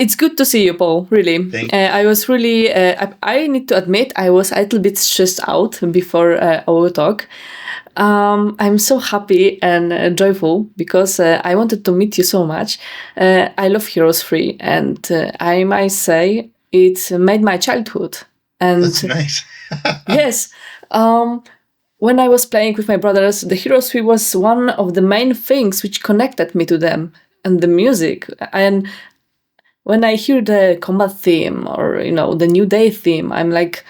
It's good to see you, Paul, really. Thank I was really, I need to admit, I was a little bit stressed out before our talk. I'm so happy and joyful because I wanted to meet you so much. I love Heroes 3, and I might say it made my childhood. That's And nice. yes, when I was playing with my brothers, the Heroes 3 was one of the main things which connected me to them, and the music. And when I hear the combat theme or the New Day theme, I'm like,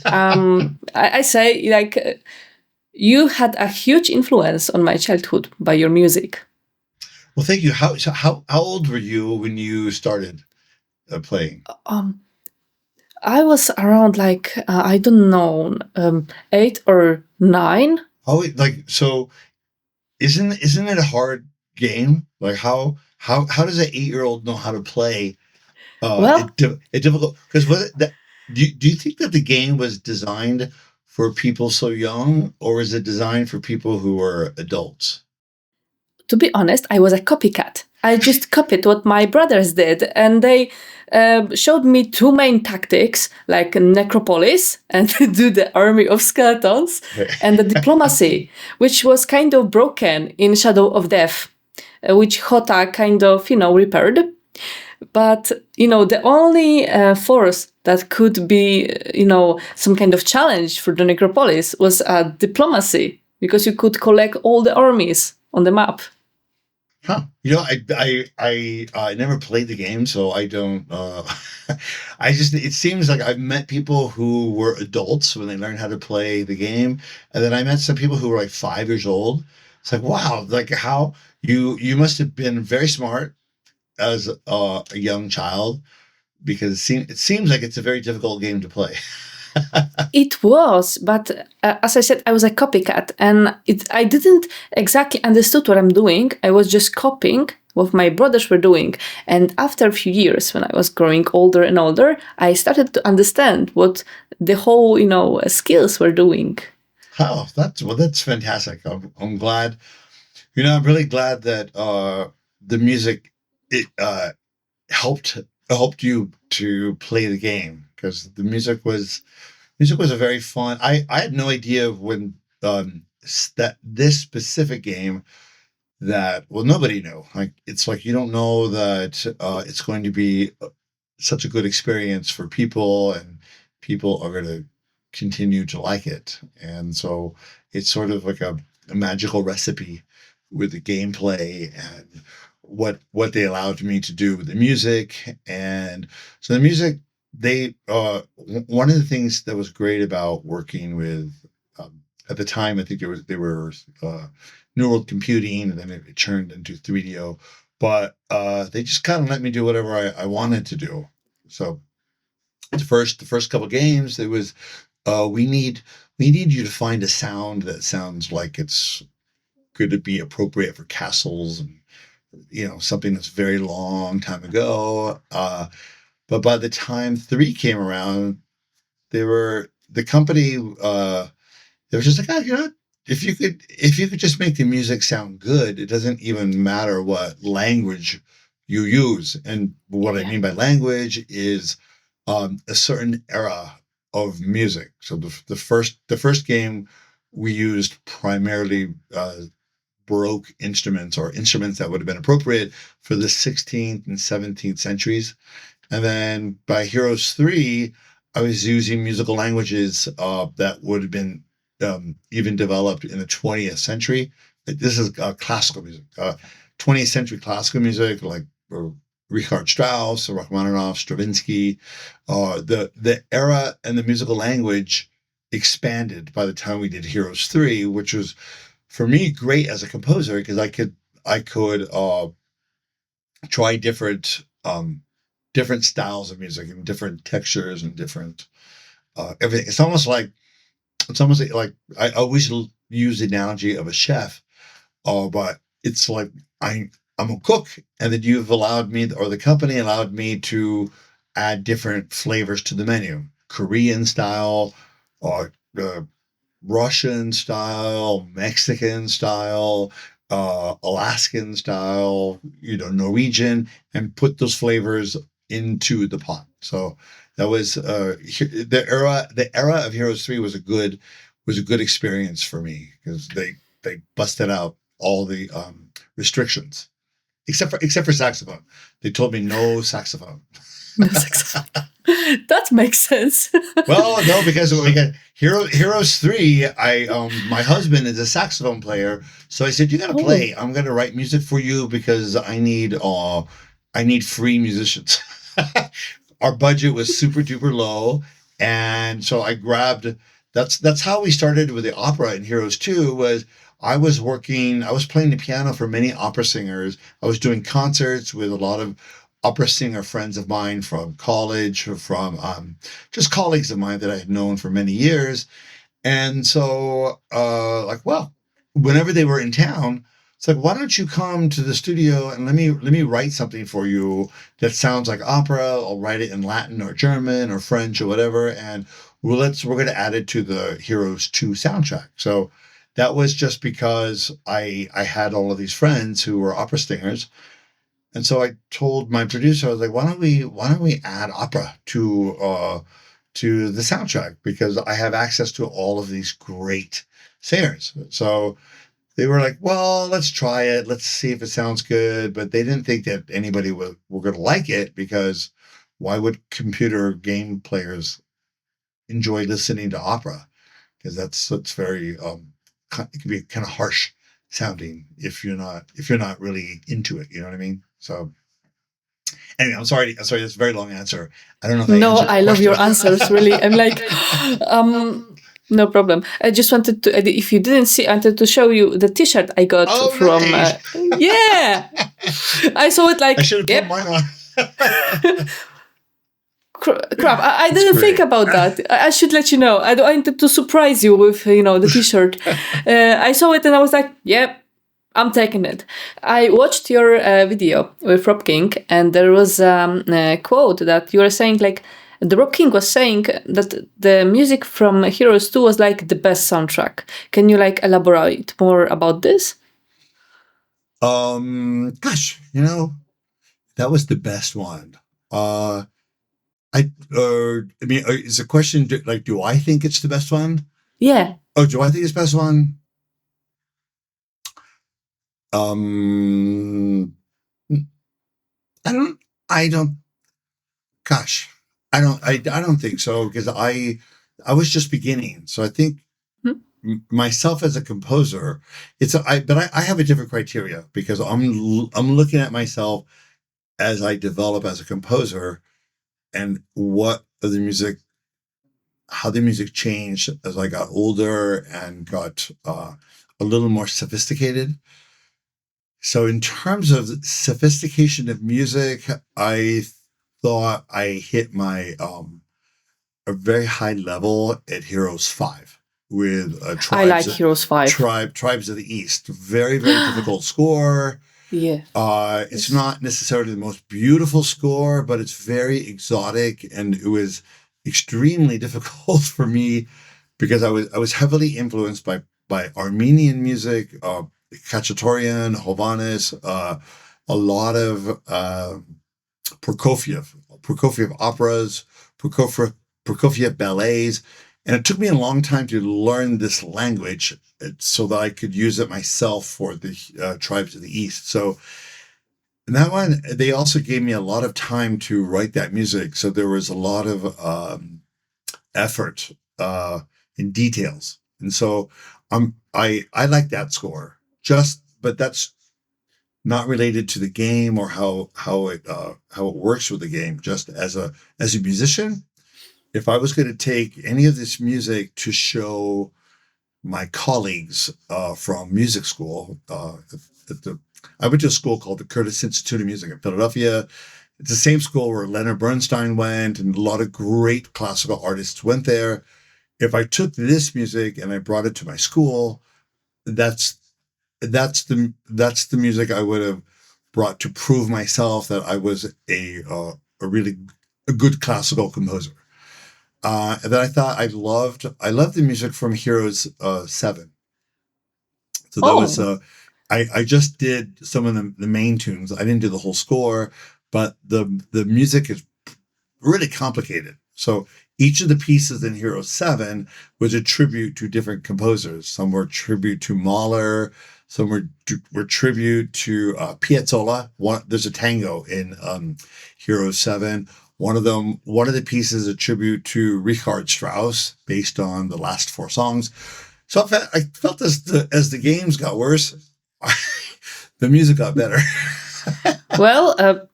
I say like you had a huge influence on my childhood by your music. Well, thank you. How old were you when you started playing? Um, I was around like I don't know, 8 or 9. Oh, like so. Isn't it a hard game? Like how does an 8-year-old know how to play Well, it difficult? Because was it that do you think that the game was designed for people so young, or is it designed for people who are adults? to be honest, I was a copycat. I just copied what my brothers did, and they showed me two main tactics, like Necropolis and do the army of skeletons, and the diplomacy, which was kind of broken in Shadow of Death, which Hota kind of, repaired. But, the only force that could be, some kind of challenge for the Necropolis was diplomacy, because you could collect all the armies on the map. Huh. I never played the game, so I don't. I just it seems like I've met people who were adults when they learned how to play the game, and then I met some people who were like 5 years old. It's like wow, like how you must have been very smart as a young child because it seems like it's a very difficult game to play. It was, but as I said, I was a copycat, and I didn't exactly understood what I'm doing. I was just copying what my brothers were doing, and after a few years, when I was growing older and older, I started to understand what the whole, skills were doing. Oh, that's fantastic. I'm glad. I'm really glad that the music it helped you to play the game because the music was a very fun. I had no idea when that this specific game that well nobody knew. Like it's like you don't know that it's going to be such a good experience for people and people are going to continue to like it. And so it's sort of like a magical recipe with the gameplay and what they allowed me to do with the music. And so the music, one of the things that was great about working with at the time, I think they were New World Computing, and then it turned into 3DO. But they just kind of let me do whatever I wanted to do. So the first couple games, it was we need you to find a sound that sounds like it's going to be appropriate for castles and something that's very long time ago. But by the time 3 came around, the company they were just like, oh, if you could just make the music sound good, it doesn't even matter what language you use. And what I Yeah. mean by language is a certain era of music. So the first game we used primarily Baroque instruments or instruments that would have been appropriate for the 16th and 17th centuries. And then by Heroes 3, I was using musical languages that would have been even developed in the 20th century. This is classical music, 20th century classical music like Richard Strauss, Rachmaninoff, Stravinsky. The era and the musical language expanded by the time we did Heroes 3, which was for me great as a composer because I could try different styles of music and different textures and different everything. It's almost like I always use the analogy of a chef. But it's like I'm a cook, and then you've allowed me, or the company allowed me to add different flavors to the menu, Korean style, or Russian style, Mexican style. Alaskan style, Norwegian, and put those flavors into the pot. So that was the era. The era of Heroes 3 was a good experience for me because they busted out all the restrictions except for saxophone. They told me no saxophone. No saxophone. That makes sense. Well, no, because we got Heroes 3. My husband is a saxophone player, so I said, "You got to play. I'm going to write music for you because I need free musicians." Our budget was super duper low, and so I grabbed. That's how we started with the opera in Heroes 2. Was I was playing the piano for many opera singers. I was doing concerts with a lot of opera singer friends of mine from college, or from just colleagues of mine that I had known for many years. And so, well, whenever they were in town, it's like, why don't you come to the studio and let me write something for you that sounds like opera? I'll write it in Latin or German or French or whatever, and we're going to add it to the Heroes 2 soundtrack. So that was just because I had all of these friends who were opera singers. And so I told my producer, I was like, why don't we add opera to the soundtrack, because I have access to all of these great singers. So they were like, well, let's try it. Let's see if it sounds good. But they didn't think that anybody were going to like it, because why would computer game players enjoy listening to opera? Because that's very it can be kind of harsh sounding if you're not really into it. You know what I mean? So anyway, I'm sorry. That's a very long answer. I don't know if No, I love your answers. Really, I'm like, no problem. I just wanted to, if you didn't see, I wanted to show you the T-shirt I got from. Nice. Yeah, I saw it like. I should have put mine on. Crap! I didn't think about that. I should let you know. I wanted to surprise you with the T-shirt. I saw it and I was like, yep. I'm taking it. I watched your video with Rob King, and there was a quote that you were saying, like, the Rob King was saying that the music from Heroes 2 was like the best soundtrack. Can you like elaborate more about this? Gosh, that was the best one. I mean, is the question like, do I think it's the best one? Yeah. Oh, do I think it's the best one? Gosh, I don't think so, because I was just beginning. So I think myself as a composer, but I have a different criteria, because I'm looking at myself as I develop as a composer, and how the music changed as I got older and got a little more sophisticated. So in terms of sophistication of music, I thought I hit my a very high level at Heroes 5 with Tribes. I like Heroes 5. Tribes of the East. Very, very difficult score. Yeah. It's not necessarily the most beautiful score, but it's very exotic, and it was extremely difficult for me because I was heavily influenced by Armenian music, Khachaturian, Hovhannes, a lot of Prokofiev operas, Prokofiev ballets. And it took me a long time to learn this language so that I could use it myself for the Tribes of the East. So in that one, they also gave me a lot of time to write that music. So there was a lot of effort in details. And so I like that score. But that's not related to the game or how it works with the game. Just as a musician, if I was going to take any of this music to show my colleagues from music school, I went to a school called the Curtis Institute of Music in Philadelphia. It's the same school where Leonard Bernstein went, and a lot of great classical artists went there. If I took this music and I brought it to my school, that's the music I would have brought to prove myself that I was a really good classical composer. And then I thought I loved the music from Heroes 7. So that was I just did some of the main tunes. I didn't do the whole score, but the music is really complicated. So each of the pieces in Hero 7 was a tribute to different composers. Some were tribute to Mahler, some were tribute to Piazzolla. There's a tango in Hero 7. One of the pieces is a tribute to Richard Strauss, based on the last four songs. So I felt as the games got worse, the music got better. Well,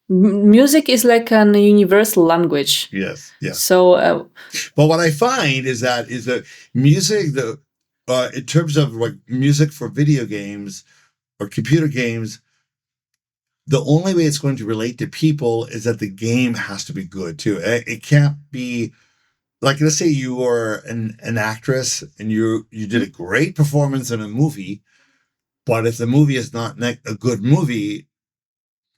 music is like an universal language. Yes. So, but what I find is that music, in terms of like music for video games or computer games, the only way it's going to relate to people is that the game has to be good too. It can't be like, let's say you are an actress and you did a great performance in a movie, but if the movie is not a good movie,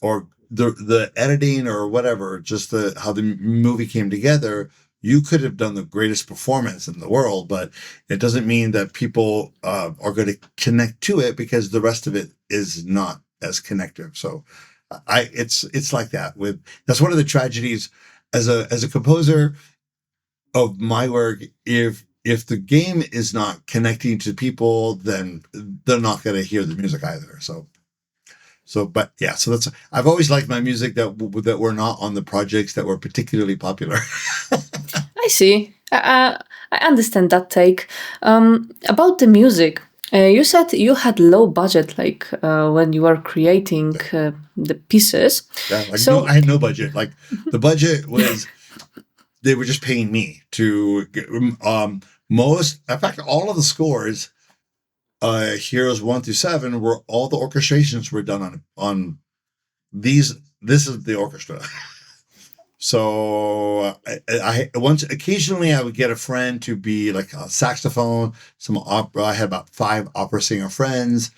or the editing or whatever, just how the movie came together, you could have done the greatest performance in the world, but it doesn't mean that people are going to connect to it, because the rest of it is not as connective. So it's like that. That's one of the tragedies as a composer of my work. If the game is not connecting to people, then they're not going to hear the music either. But yeah, so I've always liked my music that were not on the projects that were particularly popular. I see. I understand that take. About the music, you said you had low budget, like when you were creating the pieces. Yeah, I had no budget. Like the budget was, they were just paying me to get, in fact, all of the scores, Heroes 1 through 7, were all the orchestrations were done on these. This is the orchestra. So I once occasionally I would get a friend to be like a saxophone, some opera. I had about 5 opera singer friends.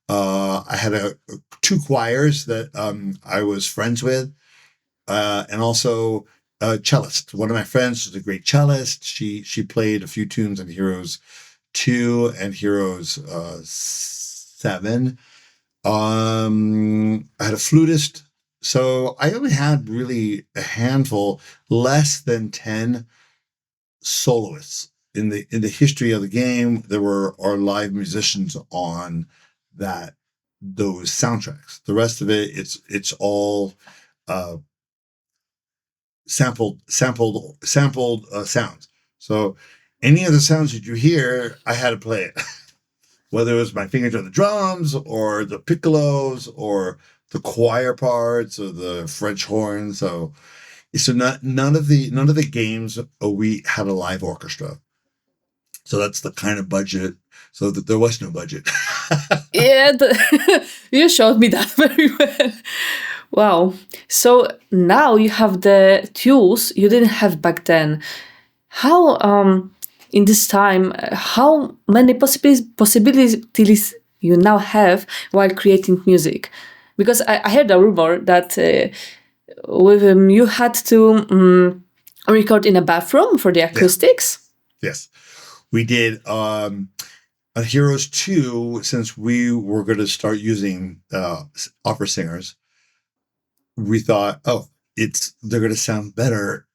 I had 2 choirs that I was friends with, and also a cellist. One of my friends was a great cellist. She played a few tunes in Heroes 2 and Heroes 7. I had a flutist. So I only had really a handful, less than 10 soloists in the history of the game. There are live musicians on those soundtracks. The rest of it, it's all sampled sounds. So any of the sounds that you hear, I had to play it, whether it was my fingers on the drums or the piccolos or the choir parts or the French horn. So none of the games we had a live orchestra. So that's the kind of budget. So that there was no budget. Yeah, you showed me that very well. Wow. So now you have the tools you didn't have back then. How in this time, how many possibilities you now have while creating music? Because I heard a rumor that with you had to record in a bathroom for the acoustics. Yes, we did. On Heroes 2, since we were going to start using opera singers, we thought, they're going to sound better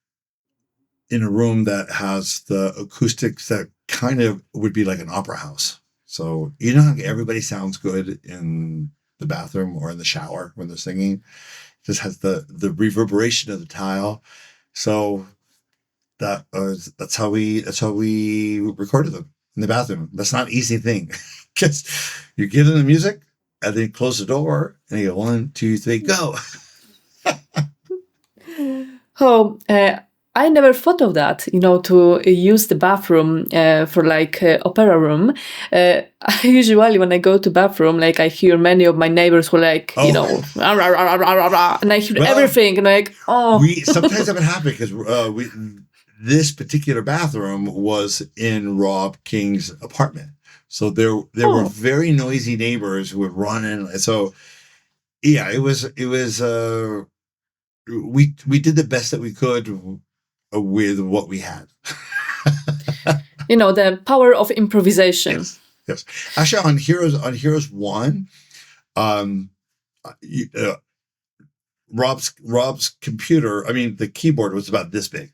in a room that has the acoustics that kind of would be like an opera house. So you know how everybody sounds good in the bathroom or in the shower when they're singing. It just has the reverberation of the tile. So that's how we recorded them in the bathroom. That's not an easy thing, because you give them the music and then close the door and you go 1, 2, 3, go. Oh, I never thought of that, to use the bathroom for like opera room. I usually, when I go to bathroom, like I hear many of my neighbors who like, rah, rah, rah, rah, rah, rah, and I hear everything, and like, oh. We sometimes have it happen because this particular bathroom was in Rob King's apartment. So there were very noisy neighbors who would run in. So yeah, it was we did the best that we could with what we had. The power of improvisation. Yes. Yes. Actually, on Heroes One, um, you, Rob's computer. I mean, the keyboard was about this big.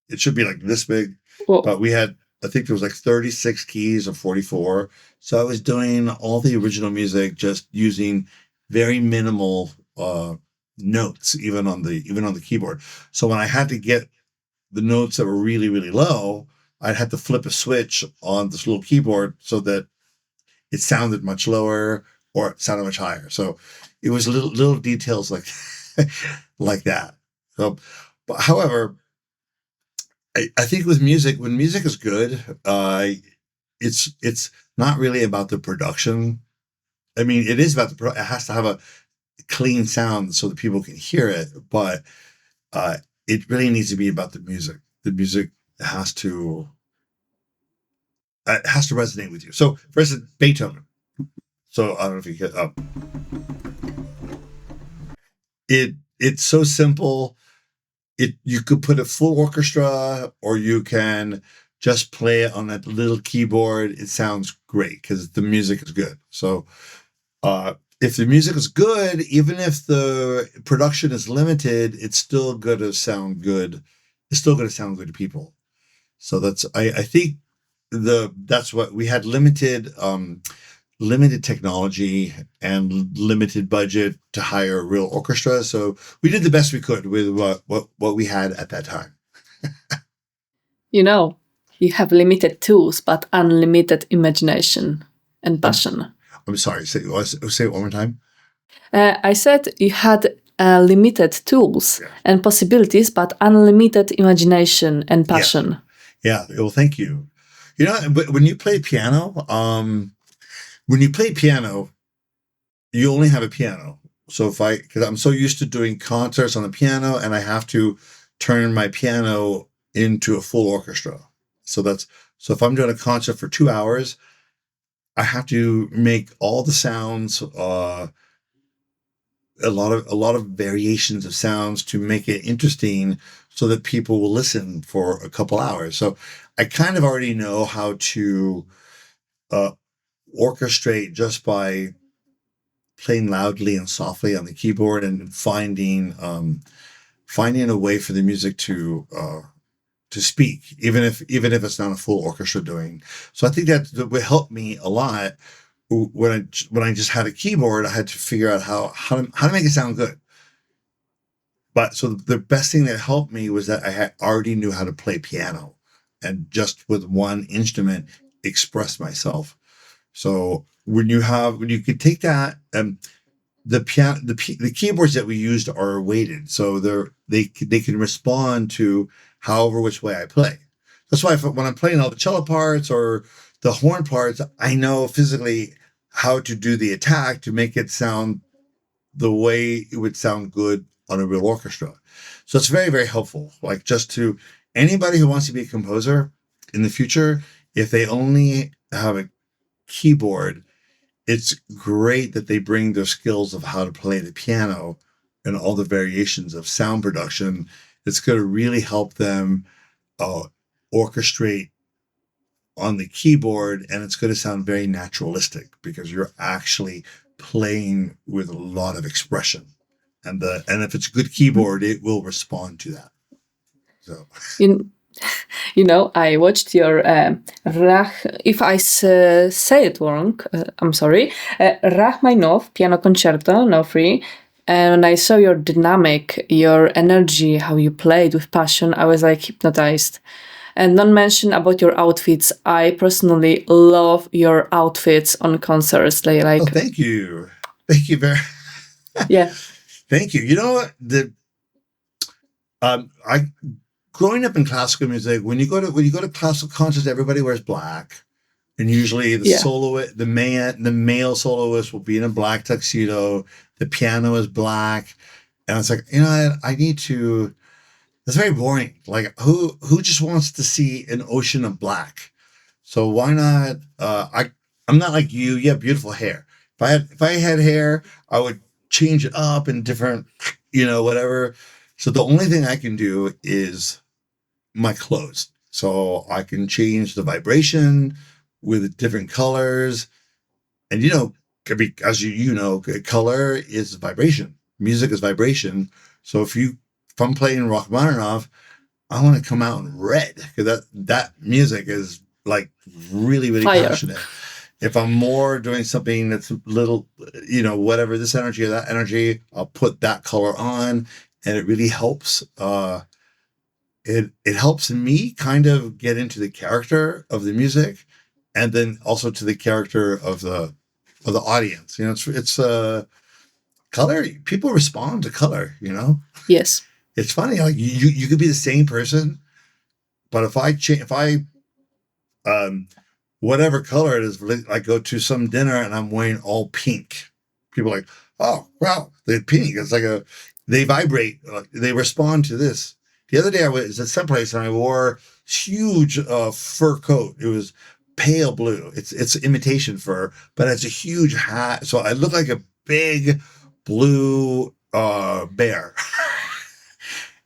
It should be like this big, Well, but we had. I think there was like 36 keys or 44. So I was doing all the original music just using very minimal notes, even on the keyboard. So when I had to get the notes that were really, really low, I'd have to flip a switch on this little keyboard so that it sounded much lower or it sounded much higher. So it was little details like like that. So, but however, I think with music, when music is good, it's not really about the production. I mean, it is about it has to have a clean sound so that people can hear it, but uh, it really needs to be about the music. The music has to has to resonate with you. So, for instance, Beethoven. So I don't know if you get it's so simple. You could put a full orchestra or you can just play it on that little keyboard. It sounds great because the music is good. So if the music is good, even if the production is limited, it's still going to sound good. It's still going to sound good to people. So I think that's what we had limited technology and limited budget to hire a real orchestra. So we did the best we could with what we had at that time. you know, you have limited tools, but unlimited imagination and passion. I'm sorry. Say it one more time. I said you had limited tools and possibilities, but unlimited imagination and passion. Yeah. Well, thank you. You know, but when you play piano, you only have a piano. So because I'm so used to doing concerts on the piano, and I have to turn my piano into a full orchestra. So if I'm doing a concert for 2 hours, I have to make all the sounds, a lot of variations of sounds to make it interesting, so that people will listen for a couple hours. So I kind of already know how to orchestrate just by playing loudly and softly on the keyboard and finding a way for the music to speak, even if it's not a full orchestra doing. So I think that would help me a lot. When I just had a keyboard, I had to figure out how to make it sound good. But so the best thing that helped me was that I already knew how to play piano, and just with one instrument express myself. So when you could take that, the piano, the keyboards that we used are weighted, so they can respond to however which way I play. That's why when I'm playing all the cello parts or the horn parts, I know physically how to do the attack to make it sound the way it would sound good on a real orchestra. So it's very, very helpful. Like, just to anybody who wants to be a composer in the future, if they only have a keyboard, it's great that they bring their skills of how to play the piano and all the variations of sound production. It's going to really help them orchestrate on the keyboard, and it's going to sound very naturalistic because you're actually playing with a lot of expression. And if it's a good keyboard, it will respond to that. So I watched your if I say it wrong, I'm sorry, Rachmaninoff Piano Concerto, No. 3. And I saw your dynamic, your energy, how you played with passion. I was like hypnotized. And not mention about your outfits. I personally love your outfits on concerts. Oh, thank you. Thank you very. Yeah. Thank you. You know what? I growing up in classical music, when you go to classical concerts, everybody wears black, and usually the male soloist will be in a black tuxedo. The piano is black, and it's like, I need to. It's very boring. Like, who just wants to see an ocean of black? So why not? I'm not like you. You have beautiful hair. If I had hair, I would change it up in different, whatever. So the only thing I can do is my clothes. So I can change the vibration with different colors. And could be, as you know, color is vibration. Music is vibration. So if I'm playing Rachmaninoff, I want to come out in red because that music is like really, really Fire. passionate. If I'm more doing something that's a little, whatever, this energy or that energy, I'll put that color on, and it really helps. It helps me kind of get into the character of the music, and then also to the character of the audience. It's color. People respond to color. Yes. It's funny. Like you could be the same person, but if I whatever color it is, I go to some dinner and I'm wearing all pink. People are like, oh wow, they're pink. It's like they vibrate. They respond to this. The other day I was at some place and I wore huge fur coat. It was pale blue. It's imitation fur, but it's a huge hat. So I look like a big blue bear.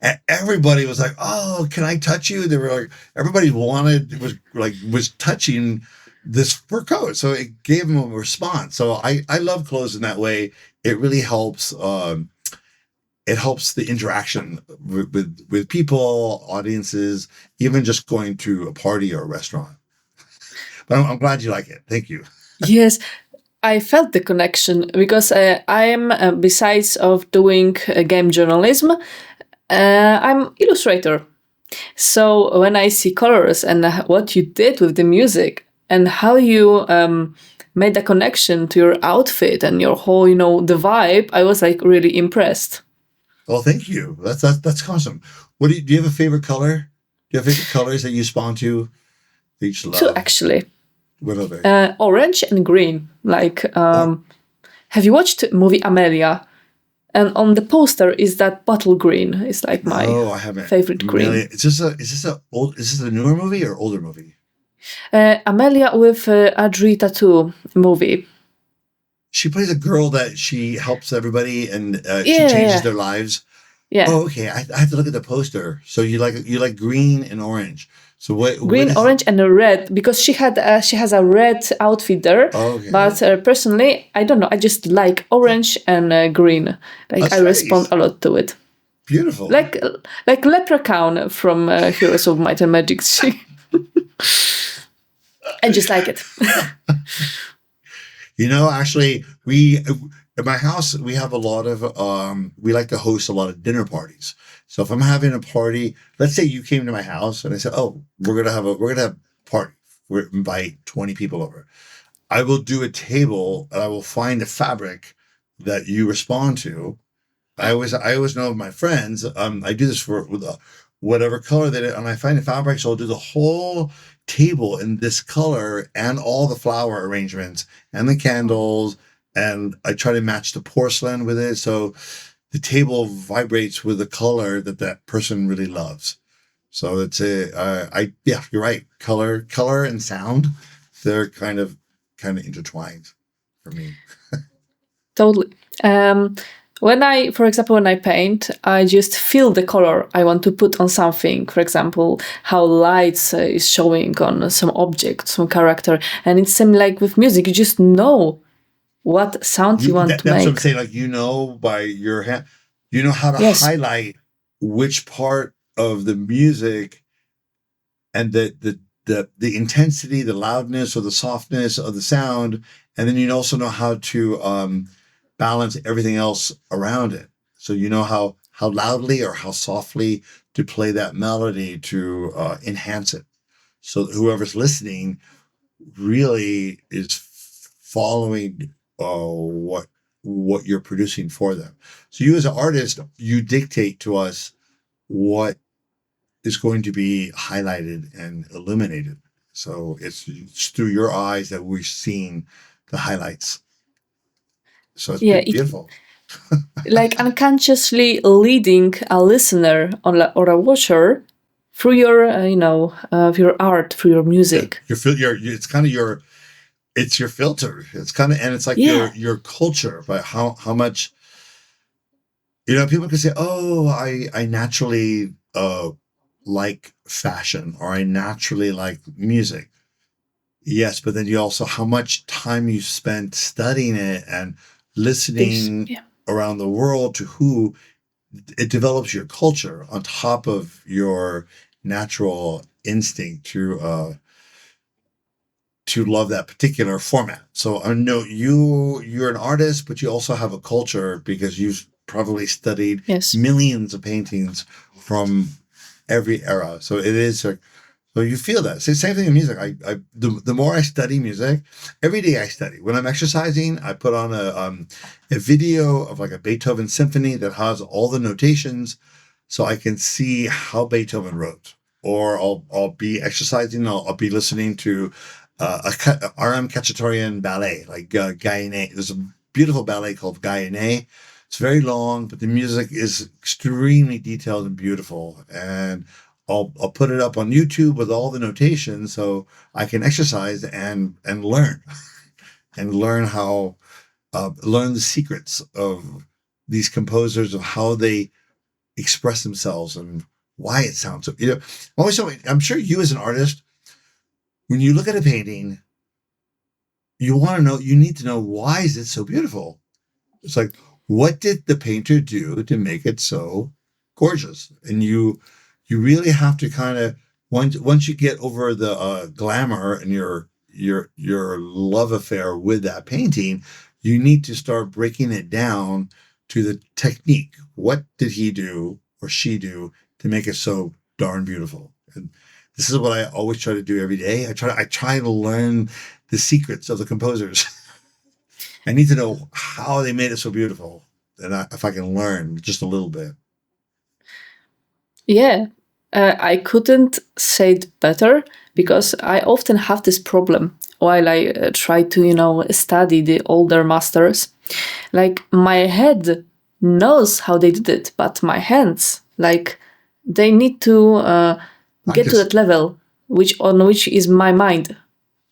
And everybody was like, "Oh, can I touch you?" They were like, everybody was touching this fur coat, so it gave them a response. So I love clothes in that way. It really helps. It helps the interaction with people, audiences, even just going to a party or a restaurant. But I'm glad you like it. Thank you. Yes, I felt the connection because I am, besides of doing game journalism, I'm illustrator. So when I see colors and what you did with the music and how you made a connection to your outfit and your whole, the vibe, I was like really impressed. Well, thank you. That's awesome. Do you have a favorite color? Do you have favorite colors that you spawn to that you just Two, love? actually. What are they? Orange and green. Like, Oh, have you watched the movie Amelia? And on the poster is that bottle green. It's like my no, I haven't. favorite green. Is this a newer movie or older movie? Amelia with Audrey Tautou movie. She plays a girl that she helps everybody and she Yeah, changes yeah, their lives. yeah. Oh, okay. I have to look at the poster. So you like green and orange. So what Green, is? orange, and a red because she has a red outfit there. Oh, okay. But personally, I don't know. I just like orange and green. Like That's I respond nice. a lot to it. Beautiful. Like Leprechaun from Heroes of Might and Magic. I just like it. Actually, we at my house we have a lot of we like to host a lot of dinner parties. So if I'm having a party, let's say you came to my house and I said, "Oh, we're gonna have a party. We're invite 20 people over." I will do a table and I will find a fabric that you respond to. I always know my friends. I do this with whatever color and I find a fabric, so I'll do the whole table in this color and all the flower arrangements and the candles, and I try to match the porcelain with it, so the table vibrates with the color that person really loves. So yeah, you're right. Color and sound, they're kind of intertwined for me. Totally. For example, when I paint, I just feel the color I want to put on something. For example, how lights is showing on some object, some character, and it's same like with music. You just know what sound you want to That's what I'm make. saying. Like by your hand, you know how to Yes. highlight which part of the music and the intensity, the loudness, or the softness of the sound, and then you also know how to balance everything else around it. So you know how loudly or how softly to play that melody to enhance it. So whoever's listening really is following what you're producing for them. So you as an artist, you dictate to us what is going to be highlighted and illuminated. So it's through your eyes that we're seeing the highlights. So it's Yeah, beautiful. like unconsciously leading a listener or a watcher through your, your art, through your music. It's kind of it's your filter. It's kind of, and it's like Yeah. your culture, but how much, people can say, oh, I naturally like fashion, or I naturally like music. Yes, but then you also how much time you spent studying it and listening Yeah. around the world to who it develops your culture on top of your natural instinct to love that particular format. So I know you're an artist, but you also have a culture because you've probably studied Yes. millions of paintings from every era. So it is a so you feel that. Same thing in music. The more I study music, every day I study. When I'm exercising, I put on a video of like a Beethoven symphony that has all the notations, so I can see how Beethoven wrote. Or I'll be exercising. I'll be listening to a R.M. Khachaturian ballet like Gayane. There's a beautiful ballet called Gayane. It's very long, but the music is extremely detailed and beautiful. And I'll put it up on YouTube with all the notations so I can exercise and learn and learn how learn the secrets of these composers of how they express themselves and why it sounds so. I'm sure you as an artist, when you look at a painting, you want to know. You need to know why is it so beautiful. It's like, what did the painter do to make it so gorgeous? And you really have to kind of once you get over the glamour and your love affair with that painting, you need to start breaking it down to the technique. What did he do or she do to make it so darn beautiful? And this is what I always try to do every day. I try to learn the secrets of the composers. I need to know how they made it so beautiful, and if I can learn just a little bit. Yeah, I couldn't say it better because I often have this problem while I try to, study the older masters. Like my head knows how they did it, but my hands, like, they need to get to Practice. that level, which is my mind,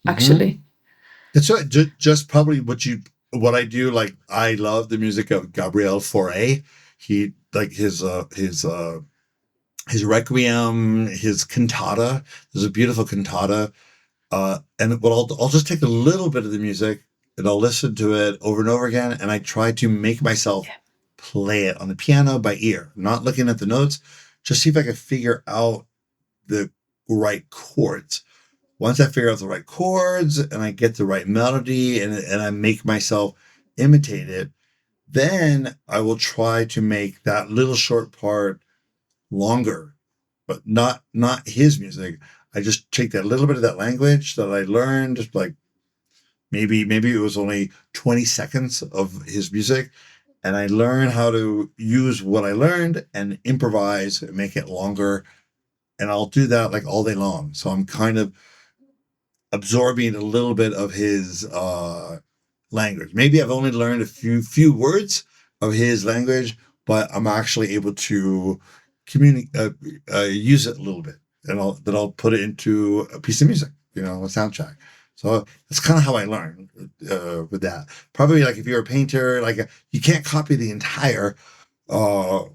Hmm. actually. That's right. Just probably what I do. Like I love the music of Gabriel Fauré. He like his Requiem, his cantata. There's a beautiful cantata. And what I'll just take a little bit of the music and I'll listen to it over and over again. And I try to make myself Yeah. play it on the piano by ear, not looking at the notes, just see if I can figure out the right chords. Once I figure out the right chords and I get the right melody and I make myself imitate it, then I will try to make that little short part longer, but not his music. I just take that little bit of that language that I learned, like maybe it was only 20 seconds of his music, and I learn how to use what I learned and improvise and make it longer. And I'll do that like all day long. So I'm kind of absorbing a little bit of his language. Maybe I've only learned a few words of his language, but I'm actually able to communicate, use it a little bit, and I'll put it into a piece of music, a soundtrack. So that's kind of how I learn with that. Probably like if you're a painter, like you can't copy the entire uh,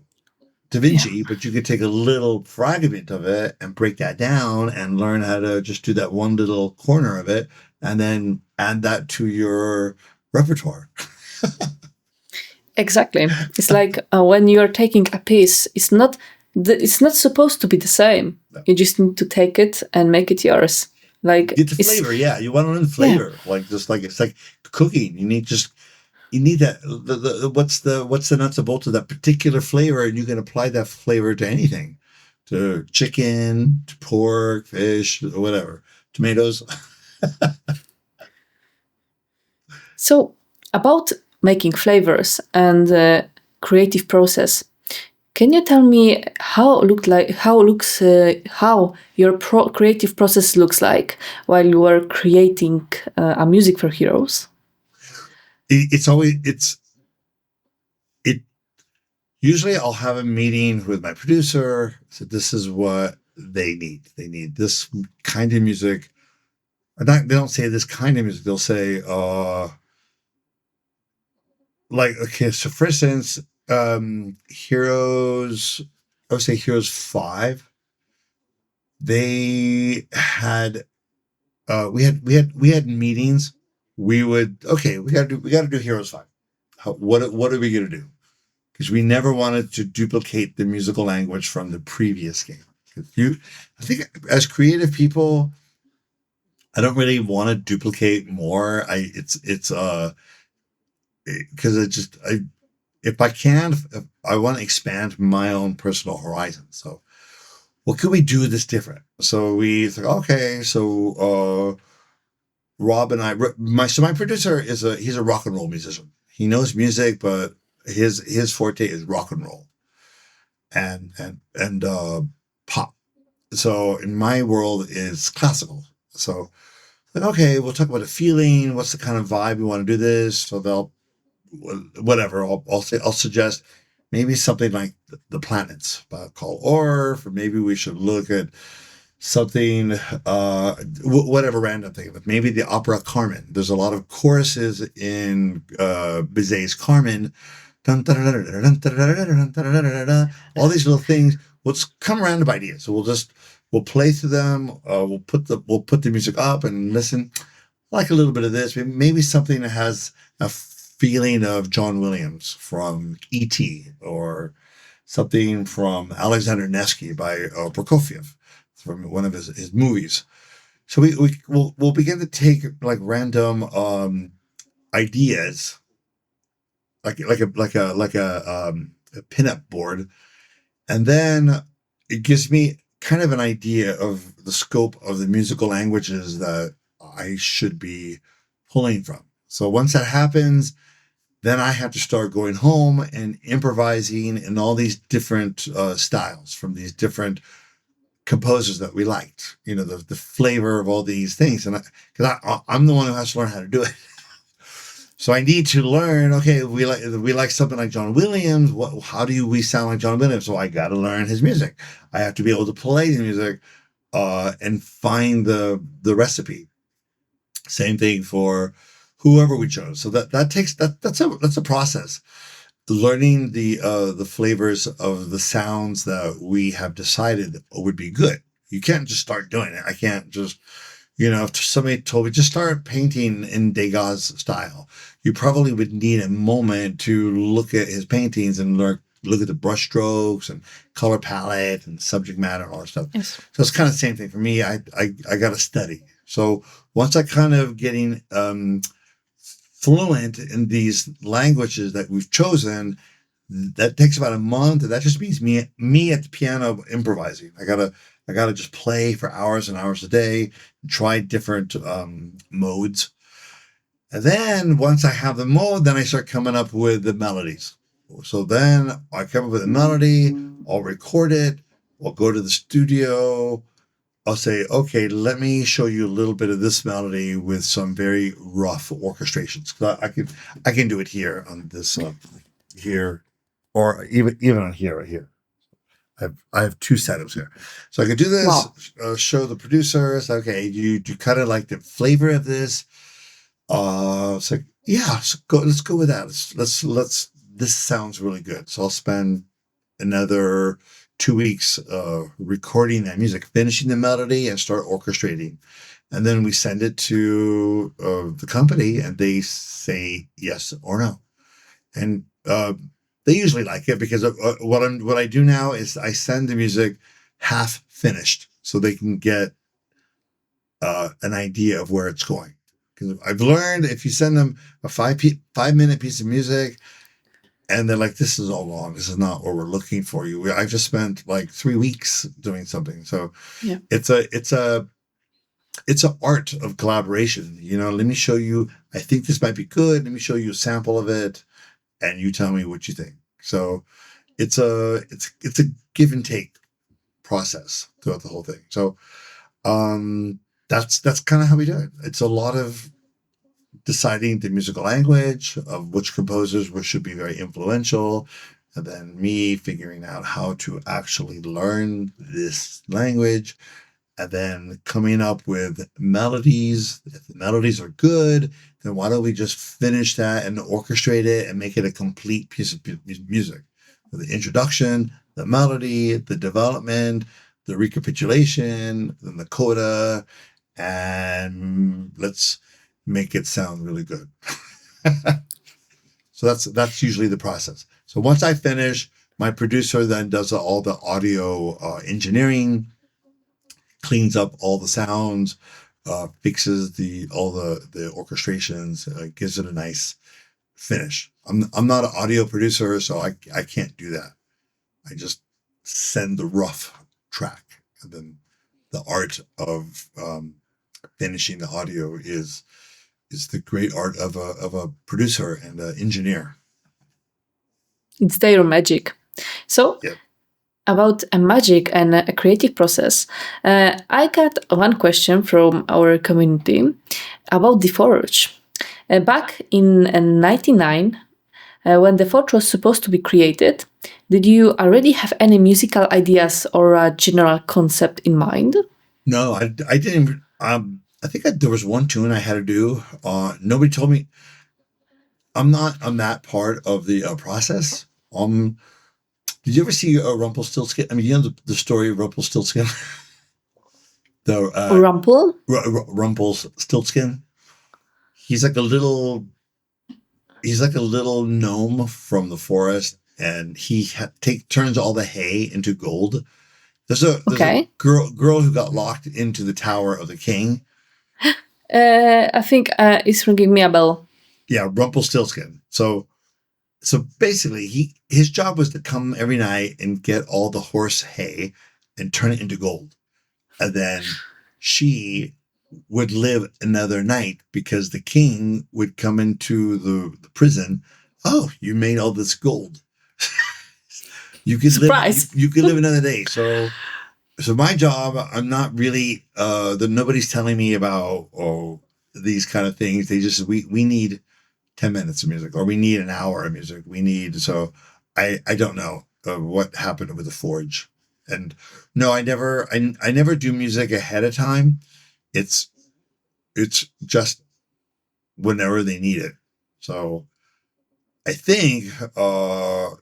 Da Yeah. Vinci, but you could take a little fragment of it and break that down and learn how to just do that one little corner of it and then add that to your repertoire. Exactly. It's like when you're taking a piece, it's not supposed to be the same. You just need to take it and make it yours. Like Get the it's flavor, yeah. You want to learn the yeah, flavor, like just like it's like cooking. You need that. What's the nuts and bolts of that particular flavor, and you can apply that flavor to anything, to chicken, to pork, fish, whatever, tomatoes. so about making flavors and creative process. Can you tell me how your creative process looks like while you are creating a music for heroes? It's always it usually I'll have a meeting with my producer. So this is what they need. They need this kind of music. Or not, they don't say this kind of music. They'll say, like, okay, so for instance, Heroes, I would say Heroes 5, they had we had meetings. We would okay. We got to do Heroes 5. What are we gonna do? Because we never wanted to duplicate the musical language from the previous game. 'Cause I think as creative people, I don't really want to duplicate more. It's because if I can, if I want to expand my own personal horizons. So what could we do this different? So we think, okay, so Rob and I, my producer he's a rock and roll musician. He knows music, but his forte is rock and roll and pop. So in my world is classical. So like, okay, we'll talk about a feeling. What's the kind of vibe we want to do this? So they'll whatever. I'll suggest maybe something like the planets called Orff, or maybe we should look at something whatever random thing, but maybe the opera Carmen. There's a lot of choruses in Bizet's Carmen. All these little things. We'll just come around with ideas. So we'll play through them. We'll put the music up and listen. Like a little bit of this, maybe something that has a feeling of John Williams from E.T. or something from Alexander Nevsky by Prokofiev from one of his movies. So we'll begin to take like random ideas, like a pinup board, and then it gives me kind of an idea of the scope of the musical languages that I should be pulling from. So once that happens, then I have to start going home and improvising in all these different styles from these different composers that we liked. You know, the flavor of all these things, and because I'm the one who has to learn how to do it. So I need to learn. Okay, we like something like John Williams. How do we sound like John Williams? So I got to learn his music. I have to be able to play the music and find the recipe. Same thing for whoever we chose. So that's a process. Learning the flavors of the sounds that we have decided would be good. You can't just start doing it. I can't just, if somebody told me just start painting in Degas style, you probably would need a moment to look at his paintings and look at the brush strokes and color palette and subject matter and all that stuff. Yes. So it's kind of the same thing for me. I got to study. So once I kind of getting fluent in these languages that we've chosen, that takes about a month. And that just means me at the piano improvising. I gotta just play for hours and hours a day, try different modes. And then once I have the mode, then I start coming up with the melodies. So then I come up with a melody, I'll record it, I'll go to the studio, I'll say, okay, let me show you a little bit of this melody with some very rough orchestrations. I can do it here on this here, or even on here, right here. I have two setups here, so I can do this. Wow. Show the producers. Okay, you kind of like the flavor of this. It's like, yeah, let's go with that. Let's. This sounds really good. So I'll spend another 2 weeks recording that music, finishing the melody, and start orchestrating. And then we send it to the company, and they say yes or no. And they usually like it because what I do now is I send the music half finished, so they can get an idea of where it's going. Because I've learned if you send them a 5-minute piece of music, and they're like, this is all wrong. This is not what we're looking for. I've just spent like 3 weeks doing something. So Yeah. it's an art of collaboration. Let me show you, I think this might be good. Let me show you a sample of it and you tell me what you think. So it's a give and take process throughout the whole thing. So that's kind of how we do it. It's a lot of deciding the musical language of which composers should be very influential, and then me figuring out how to actually learn this language, and then coming up with melodies. If the melodies are good, then why don't we just finish that and orchestrate it and make it a complete piece of music? The introduction, the melody, the development, the recapitulation, then the coda, and let's make it sound really good. So that's usually the process. So once I finish, my producer then does all the audio engineering, cleans up all the sounds, fixes all the orchestrations, gives it a nice finish. I'm not an audio producer, so I can't do that. I just send the rough track, and then the art of finishing the audio is the great art of a producer and an engineer. It's their magic. So, Yeah. about a magic and a creative process, I got one question from our community about the Forge. Back in 99, when the Forge was supposed to be created, did you already have any musical ideas or a general concept in mind? No, I didn't. I think there was one tune I had to do. Nobody told me. I'm not on that part of the process. Did you ever see Rumpelstiltskin? I mean, you know the story of Rumpelstiltskin? The Rumple? Rumpelstiltskin. He's like a little gnome from the forest, and he turns all the hay into gold. There's a girl who got locked into the tower of the king. I think it's ringing me a bell. Yeah, Rumpelstiltskin. So basically, his job was to come every night and get all the horse hay and turn it into gold, and then she would live another night because the king would come into the prison. Oh, you made all this gold. You could Surprise. live. You could live another day. So my job, I'm not really. Nobody's telling me about these kind of things. They just we need 10 minutes of music, or we need an hour of music. So I don't know what happened with the Forge. And no, I never do music ahead of time. It's just whenever they need it. So I think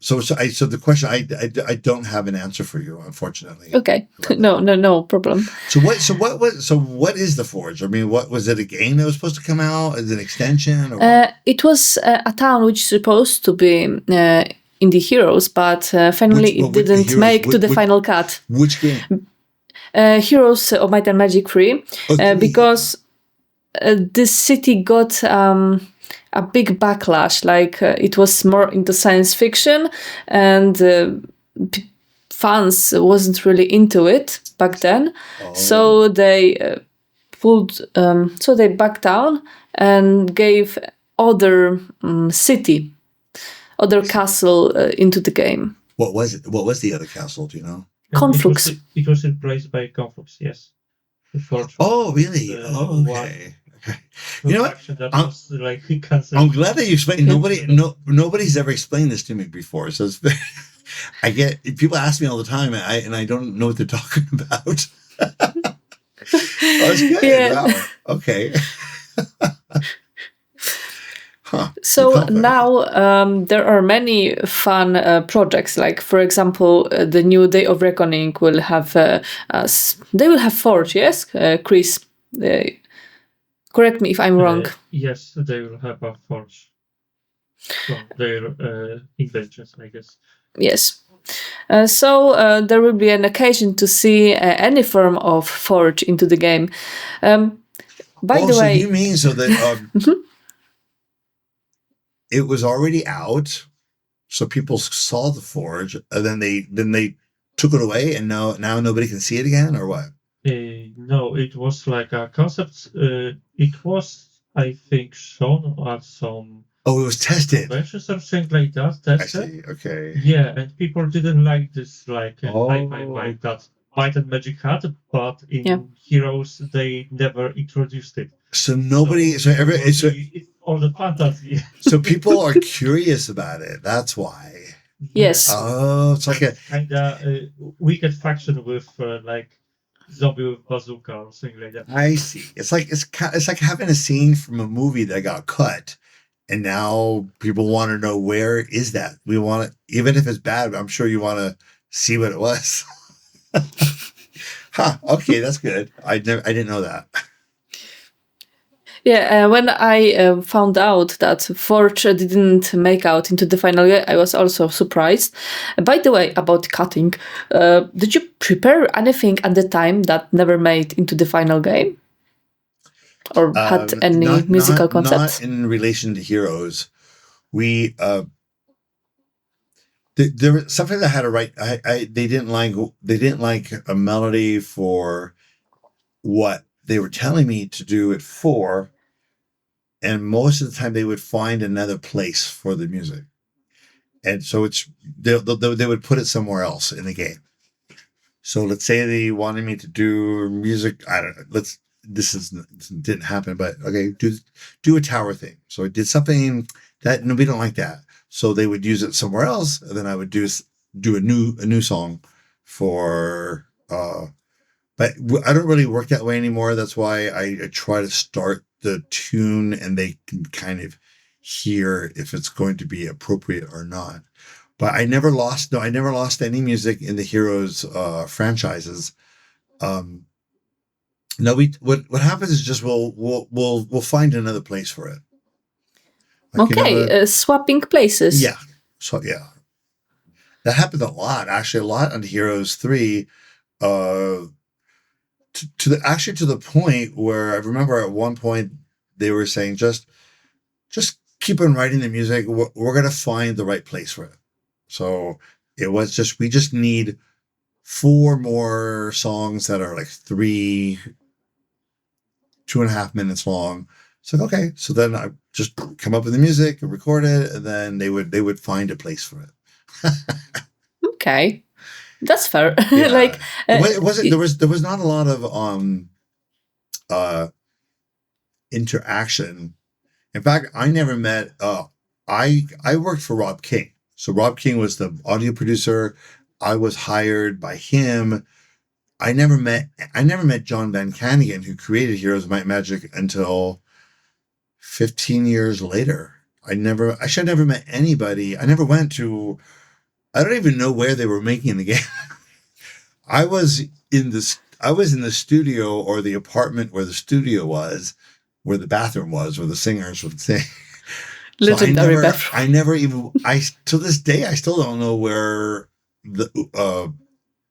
so the question, I don't have an answer for you, unfortunately. Okay. No problem. So what is the Forge? I mean, what was it, a game that was supposed to come out as an extension, or it was a town which is supposed to be in the Heroes, but finally it didn't make to the final cut. Which game? Heroes of Might and Magic 3, because this city got a big backlash. Like it was more into science fiction, and fans wasn't really into it back then. So they they backed down and gave other other castle into the game. What was it? What was the other castle? Do you know? Conflux. It was replaced by Conflux, yes. Oh, really? Okay. You know what? I'm glad that you explained. Nobody's ever explained this to me before. So it's I get people ask me all the time, and I don't know what they're talking about. That's good. Yeah. Wow. Okay. Huh. So now there are many fun projects. Like, for example, the new Day of Reckoning will have they will have Forge. Yes, Chris. Correct me if I'm wrong. Yes, they will have a Forge from their inventions, I guess. Yes. So there will be an occasion to see any form of Forge into the game. By the way, you mean so that it was already out, so people saw the Forge, and then they took it away, and now nobody can see it again, or what? No, it was like a concept. It was, I think, shown at some. Oh, it was tested. Something like that. Tested. I see. Okay. Yeah, and people didn't like this, like like that Might and Magic had, but in Heroes they never introduced it. So nobody. It's all the fantasy. So people are curious about it. That's why. Yes. Oh, it's like a kind of wicked faction with like zombie with bazooka or something like that. I see. It's like having a scene from a movie that got cut, and now people want to know, where is that? We want it, even if it's bad. I'm sure you want to see what it was. Huh. Okay, that's good. I didn't know that. Yeah, when I found out that Forge didn't make out into the final year, I was also surprised. By the way, about cutting, did you prepare anything at the time that never made into the final game? Or had any musical Not concepts? in relation to Heroes. We there was something that had a right. They didn't like a melody for what they were telling me to do it for, and most of the time they would find another place for the music, and so they would put it somewhere else in the game. So let's say they wanted me to do music. I don't know. This didn't happen, but okay, do a tower thing. So I did something that nobody don't like that. So they would use it somewhere else, and then I would do a new song for. But I don't really work that way anymore. That's why I try to start the tune, and they can kind of hear if it's going to be appropriate or not. But I never lost. No, I never lost any music in the Heroes franchises. No, what happens is just we'll find another place for it. Like, Okay, swapping places. Yeah. So yeah, that happened a lot. Actually, a lot on Heroes 3. To the point where I remember at one point they were saying just keep on writing the music. We're gonna find the right place for it. So it was just we just need 4 more songs that are like 2.5 minutes long. So okay, so then I just come up with the music and record it, and then they would find a place for it. Okay, that's fair. Yeah. Like it wasn't there was not a lot of interaction. In fact, I never met. I worked for Rob King, so Rob King was the audio producer. I was hired by him. I never met John Van Cannigan, who created Heroes of Might and Magic, until 15 years later. I should have never met anybody. I never went to. I don't even know where they were making the game. I was in the studio, or the apartment where the studio was, where the bathroom was, where the singers would sing. Legendary bathroom. I never even. To this day, I still don't know where the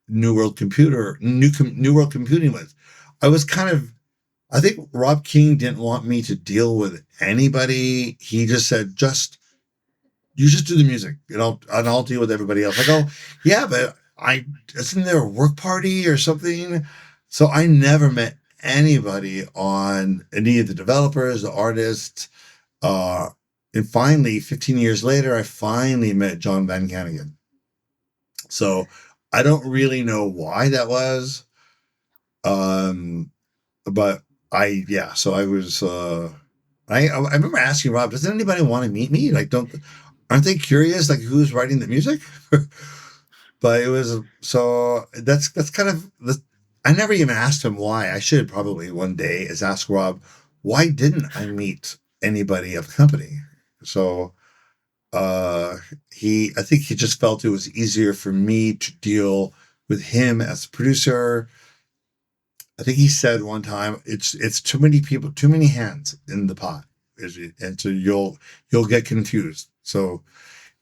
New World Computing was. I was kind of. I think Rob King didn't want me to deal with anybody. He just said, you just do the music, and I'll deal with everybody else. I go, yeah, but isn't there a work party or something? So I never met anybody on any of the developers, the artists. And finally, 15 years later, I finally met John Van Cannigan. So I don't really know why that was. But so I was, I remember asking Rob, doesn't anybody want to meet me? Like, aren't they curious, like, who's writing the music? But it was, so that's kind of I never even asked him why. I should probably one day is ask Rob, why didn't I meet anybody of the company? So I think he just felt it was easier for me to deal with him as a producer. I think he said one time, it's too many people, too many hands in the pot, and so you'll get confused. So,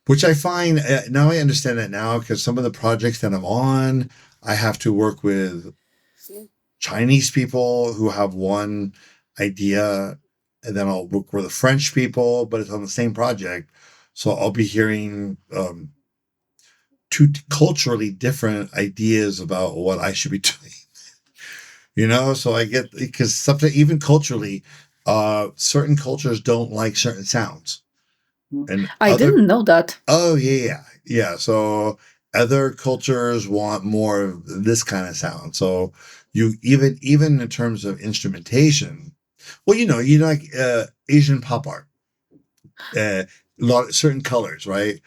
which I find now, I understand that now, because some of the projects that I'm on, I have to work with Chinese people who have one idea, and then I'll work with the French people, but it's on the same project. So I'll be hearing two culturally different ideas about what I should be doing. So I get, because something, even culturally, certain cultures don't like certain sounds. And I didn't know that. Oh, yeah. So other cultures want more of this kind of sound. So you even in terms of instrumentation, well, you like Asian pop art, certain colors, right?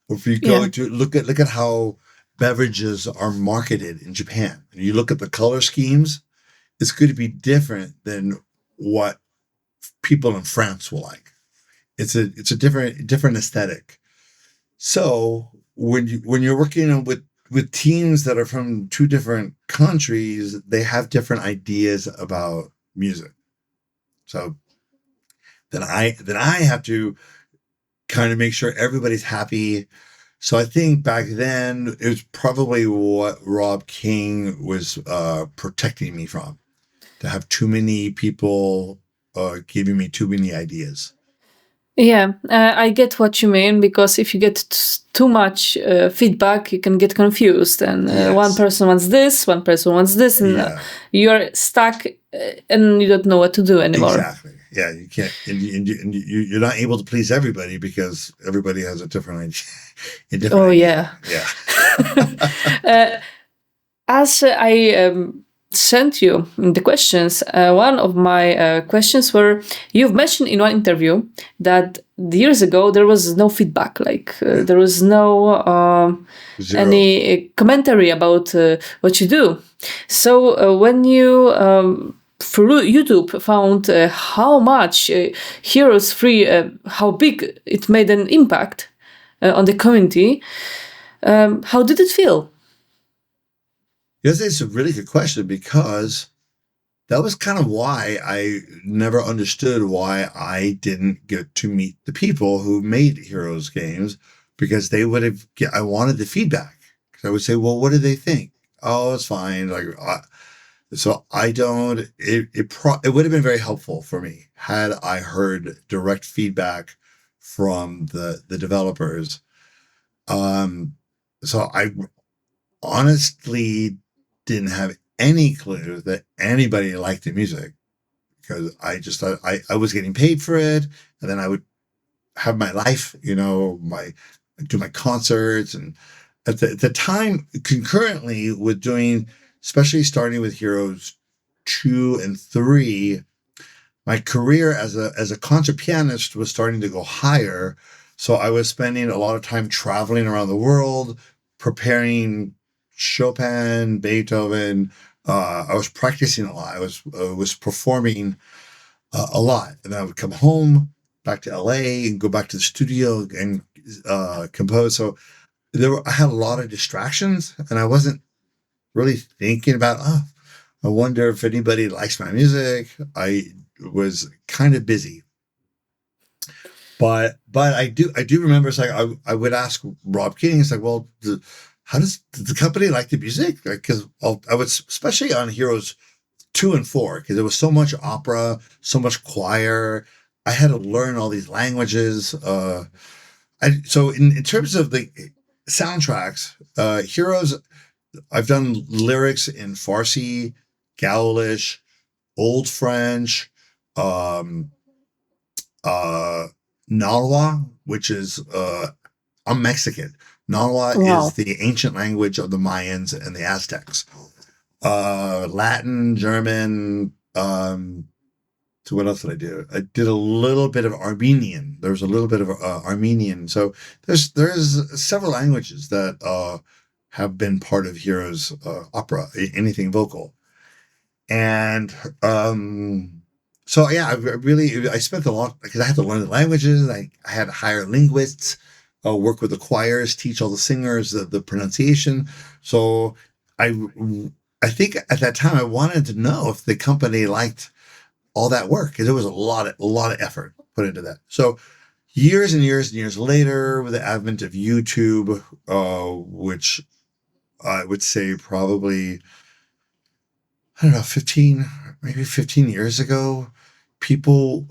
Or if you go to look at how beverages are marketed in Japan, and you look at the color schemes, it's going to be different than what people in France will like. It's a different aesthetic. So when you're working with teams that are from two different countries, they have different ideas about music. So then I have to kind of make sure everybody's happy. So I think back then it was probably what Rob King was protecting me from, to have too many people giving me too many ideas. Yeah, I get what you mean, because if you get too much feedback, you can get confused, and one person wants this, one person wants this, and you're stuck and you don't know what to do anymore. Exactly. Yeah, you can't, and you're not able to please everybody because everybody has a different idea. Yeah. As I sent you the questions, one of my questions were, you've mentioned in one interview that years ago there was no feedback, like there was no any commentary about what you do. So when you through YouTube found how much Heroes 3, how big it made an impact on the community, how did it feel? Yes, it's a really good question, because that was kind of why I never understood why I didn't get to meet the people who made Heroes games, because they would have. I wanted the feedback, because I would say, "Well, what do they think?" "Oh, it's fine." Like, so I don't. It would have been very helpful for me had I heard direct feedback from the developers. So I honestly didn't have any clue that anybody liked the music, because I just thought I was getting paid for it, and then I would have my life, do my concerts, and at the time, concurrently with doing, especially starting with Heroes 2 and 3, my career as a concert pianist was starting to go higher. So I was spending a lot of time traveling around the world, preparing Chopin, Beethoven. I was practicing a lot. I was performing a lot, and then I would come home back to LA and go back to the studio and compose. So I had a lot of distractions, and I wasn't really thinking about, I wonder if anybody likes my music. I was kind of busy. But I do remember, it's like I would ask Rob King, it's like, well, how does the company like the music? Because I would, especially on Heroes 2 and 4, because there was so much opera, so much choir. I had to learn all these languages. So in terms of the soundtracks, Heroes, I've done lyrics in Farsi, Gaulish, Old French, Nahua, which is I'm Mexican. Nahua is the ancient language of the Mayans and the Aztecs. Latin, German. So what else did I do? I did a little bit of Armenian. There was a little bit of Armenian. So there's several languages that have been part of Heroes opera, anything vocal. And so yeah, I spent a lot, because I had to learn the languages. I had to hire linguists, work with the choirs, teach all the singers the pronunciation. So I think at that time I wanted to know if the company liked all that work, because there was a lot of effort put into that. So years and years and years later, with the advent of YouTube, which I would say probably, I don't know, 15 years ago, people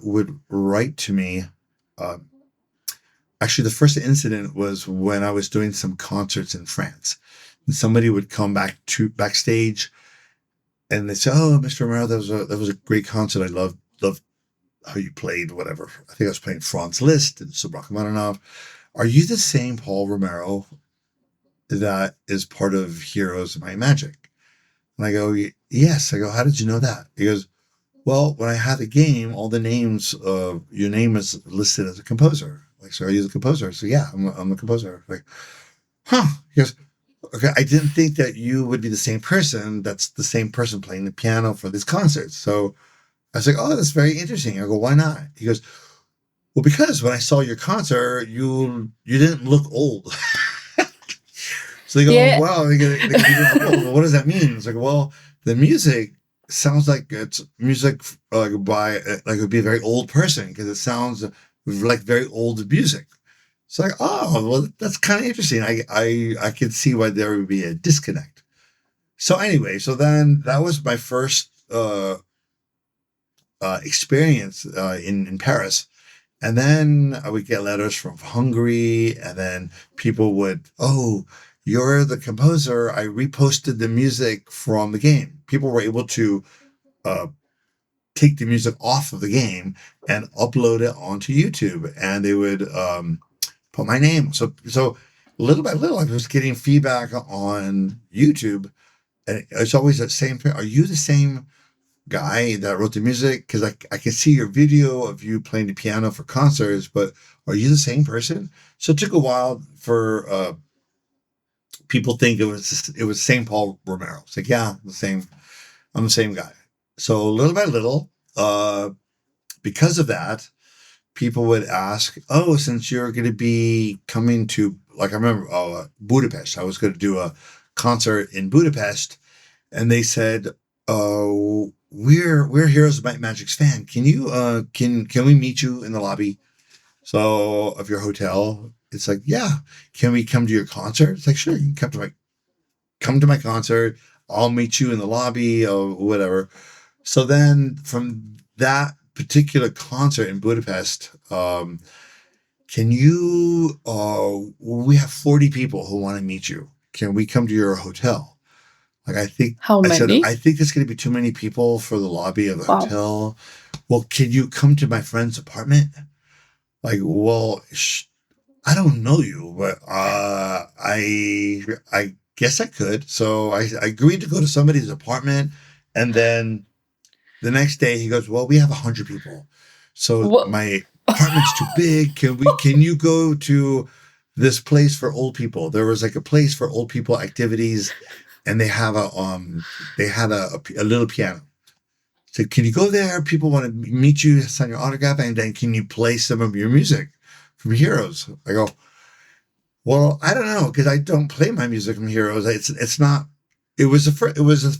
would write to me. Actually, the first incident was when I was doing some concerts in France, and somebody would come backstage, and they say, "Oh, Mr. Romero, that was a great concert. I loved how you played whatever. I think I was playing Franz Liszt and Sir Rachmaninoff. Are you the same Paul Romero that is part of Heroes of Might & Magic?" And I go, "Yes." I go, "How did you know that?" He goes, "Well, when I had the game, all the names of your name is listed as a composer." Like, "So are you the composer?" So yeah, I'm the composer. Like, huh? He goes, "Okay, I didn't think that you would be the same person. That's the same person playing the piano for these concerts." So I was like, "Oh, that's very interesting." I go, "Why not?" He goes, "Well, because when I saw your concert, you didn't look old." So they go, "Wow, they didn't look old." Well, what does that mean? It's like, well, the music sounds like it's music by like it would be a very old person because it sounds like very old music. It's like, oh, well, that's kind of interesting. I could see why there would be a disconnect. So anyway, so then that was my first experience in Paris. And then I would get letters from Hungary, and then people would, oh, you're the composer. I reposted the music from the game. People were able to uh, take the music off of the game and upload it onto YouTube, and they would put my name. So little by little, I was getting feedback on YouTube, and it's always the same thing. Are you the same guy that wrote the music? Because I can see your video of you playing the piano for concerts, but are you the same person? So it took a while for people think it was St. Paul Romero. It's like, yeah, the same. I'm the same guy. So little by little, because of that, people would ask, "Oh, since you're going to be coming to, like, I remember Budapest. I was going to do a concert in Budapest, and they said, "Oh, we're Heroes of Might and Magic's fan. Can you can we meet you in the lobby so of your hotel?" It's like, "Yeah, can we come to your concert?" It's like, "Sure, you can come to my concert. I'll meet you in the lobby or whatever." So then from that particular concert in Budapest, can you, we have 40 people who want to meet you. Can we come to your hotel? Like, How I said, many? I think it's going to be too many people for the lobby of the Wow. hotel. Well, can you come to my friend's apartment? Like, well, I don't know you, but I guess I could. So I agreed to go to somebody's apartment, and then the next day he goes, "Well, we have 100 people, so What? my apartment's too big. Can you go to this place for old people?" There was like a place for old people activities, and they have they had a little piano. So can you go there? People want to meet you, sign your autograph, and then can you play some of your music from Heroes? I go, well, I don't know, because I don't play my music from Heroes. It's not. It was the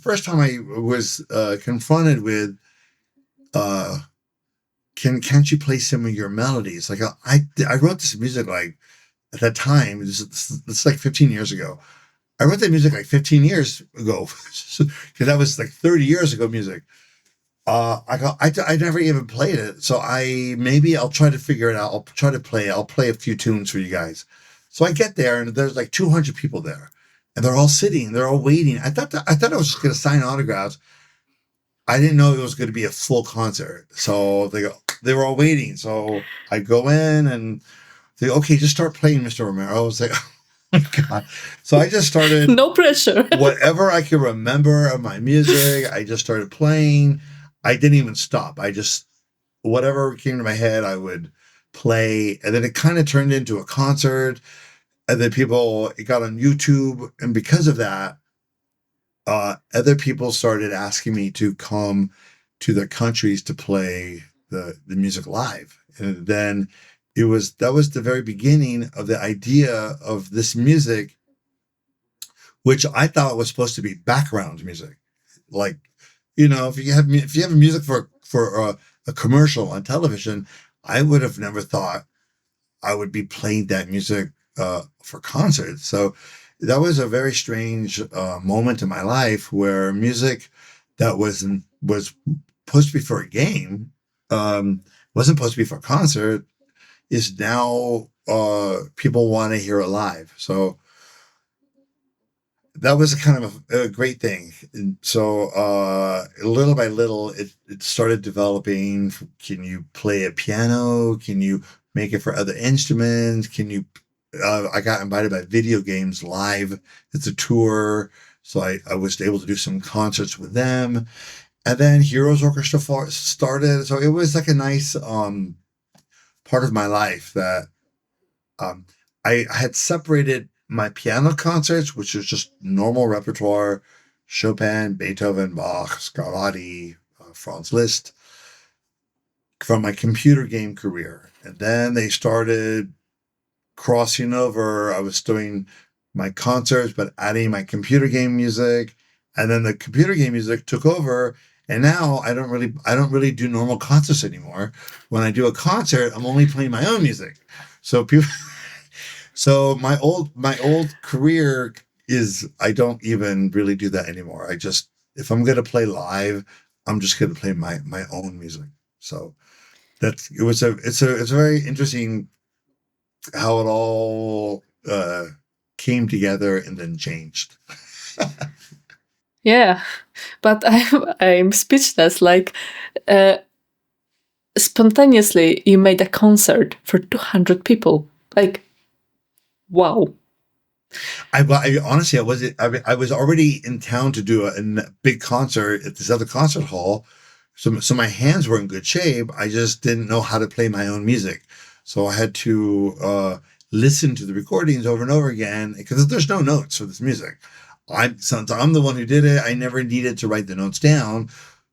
first time I was confronted with, uh, can't you play some of your melodies? Like I wrote this music like at that time. It's like 15 years ago. I wrote that music like 15 years ago, because that was like 30 years ago music. I never even played it, so I'll try to figure it out. I'll try to play. I'll play a few tunes for you guys. So I get there, and there's like 200 people there, and they're all sitting, they're all waiting. I thought I was just gonna sign autographs. I didn't know it was going to be a full concert. So they were all waiting. So I go in and they go, "Okay, just start playing, Mr. Romero." I was like, "Oh my God." So I just started No pressure. whatever I could remember of my music. I just started playing. I didn't even stop. Whatever came to my head, I would play. And then it kind of turned into a concert. And then it got on YouTube. And because of that, other people started asking me to come to their countries to play the music live. And then that was the very beginning of the idea of this music, which I thought was supposed to be background music. Like, if you have music for a commercial on television, I would have never thought I would be playing that music for concerts. So that was a very strange moment in my life where music that was supposed to be for a game, wasn't supposed to be for a concert, is now people want to hear it live. So that was kind of a great thing. And so little by little, it started developing. Can you play a piano? Can you make it for other instruments? I got invited by Video Games Live. It's a tour. So I was able to do some concerts with them. And then Heroes Orchestra started. So it was like a nice part of my life that I had separated my piano concerts, which was just normal repertoire, Chopin, Beethoven, Bach, Scarlatti, Franz Liszt, from my computer game career. And then they started crossing over. I was doing my concerts, but adding my computer game music. And then the computer game music took over, And now I don't really do normal concerts anymore. When I do a concert, I'm only playing my own music. So people, so my old career is I don't even really do that anymore. I just if I'm gonna play live, I'm just gonna play my own music. So it's a very interesting how it all came together and then changed. Yeah, but I'm speechless. Like, spontaneously, you made a concert for 200 people. Like, wow. I honestly, I was already in town to do a big concert at this other concert hall. So my hands were in good shape. I just didn't know how to play my own music. So I had to listen to the recordings over and over again because there's no notes for this music. Since I'm the one who did it, I never needed to write the notes down.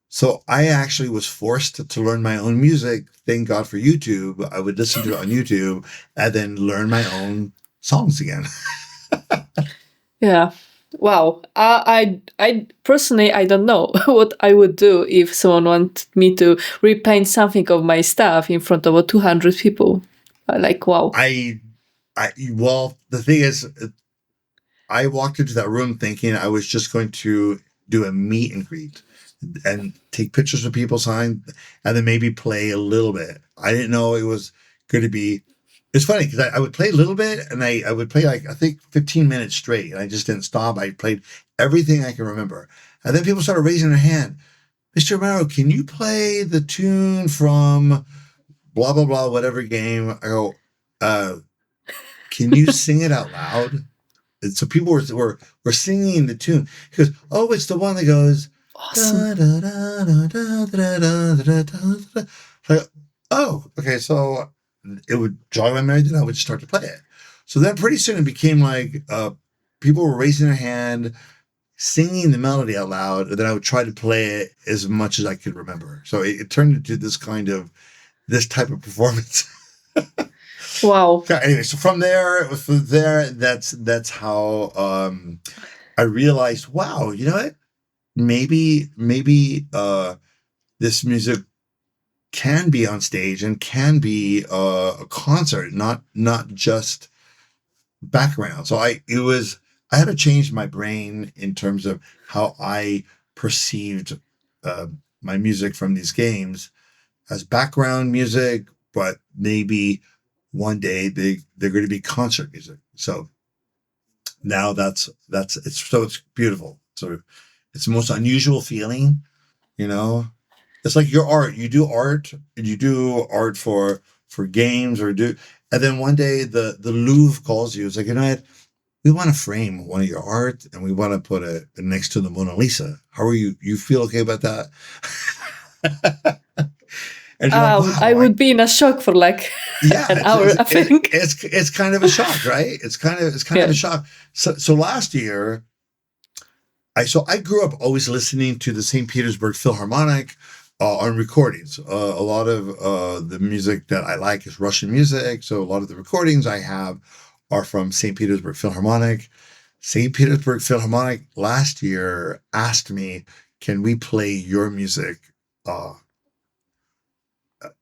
So I actually was forced to learn my own music. Thank God for YouTube. I would listen to it on YouTube and then learn my own songs again. Yeah. Wow. I personally, I don't know what I would do if someone wanted me to repaint something of my stuff in front of 200 people. Like, wow. Well, the thing is, I walked into that room thinking I was just going to do a meet and greet and take pictures of people, sign, and then maybe play a little bit. I didn't know it was going to be. It's funny because I would play a little bit and I would play like, I think 15 minutes straight. And I just didn't stop. I played everything I can remember. And then people started raising their hand. Mr. Romero, can you play the tune from blah, blah, blah, whatever game? I go, can you sing it out loud? And so people were singing the tune. He goes, oh, it's the one that goes, Awesome. like, oh, okay. So it would jog my memory, then I would start to play it. So then pretty soon it became like people were raising their hand, singing the melody out loud, and then I would try to play it as much as I could remember. So it turned into this type of performance. Wow. Anyway, so from there, that's how I realized, wow, you know what? Maybe this music can be on stage and can be a concert, not just background. So I had to change my brain in terms of how I perceived my music from these games as background music, but maybe one day they're going to be concert music. So now it's beautiful. So it's the most unusual feeling, you know. It's like your art. You do art for games and then one day the Louvre calls you. It's like, you know what? We want to frame one of your art and we want to put it next to the Mona Lisa. How are you? You feel okay about that? And you're like, wow, I would be in a shock for like an hour, I think. It's kind of a shock, right? It's kind of a shock. So last year, I grew up always listening to the St. Petersburg Philharmonic on recordings. A lot of the music that I like is Russian music, so a lot of the recordings I have are from St. Petersburg Philharmonic. St. Petersburg Philharmonic last year asked me, "Can we play your music at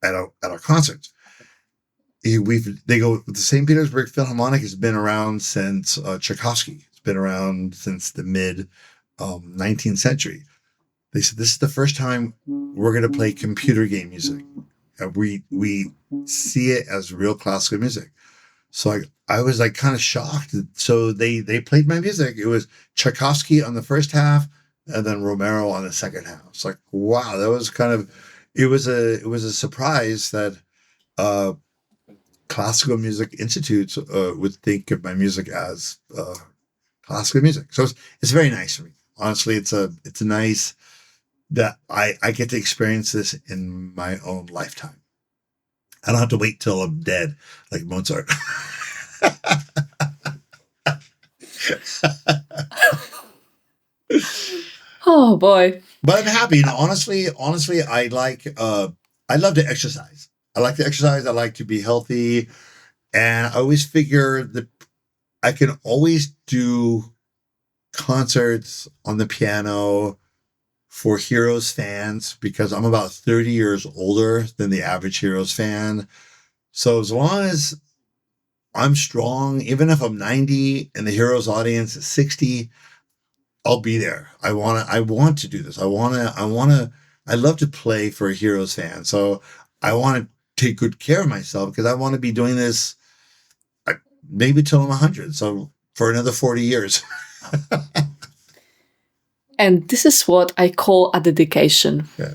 our concerts?" The St. Petersburg Philharmonic has been around since Tchaikovsky. It's been around since the mid 19th century. They said this is the first time we're going to play computer game music. We see it as real classical music. So I was like kind of shocked. So they played my music. It was Tchaikovsky on the first half, and then Romero on the second half. It's like, wow, that was it was a surprise that classical music institutes would think of my music as classical music. So it's very nice for me. Honestly, it's a nice that I get to experience this in my own lifetime. I don't have to wait till I'm dead like Mozart. Oh boy. But I'm happy. You know, honestly, I love to exercise. I like to exercise. I like to be healthy. And I always figure that I can always do concerts on the piano for Heroes fans because I'm about 30 years older than the average Heroes fan. So as long as I'm strong, even if I'm 90 and the Heroes audience is 60, I'll be there. I want to do this. I love to play for a Heroes fan. So I want to take good care of myself because I want to be doing this maybe till I'm 100. So for another 40 years. And this is what I call a dedication. Yeah.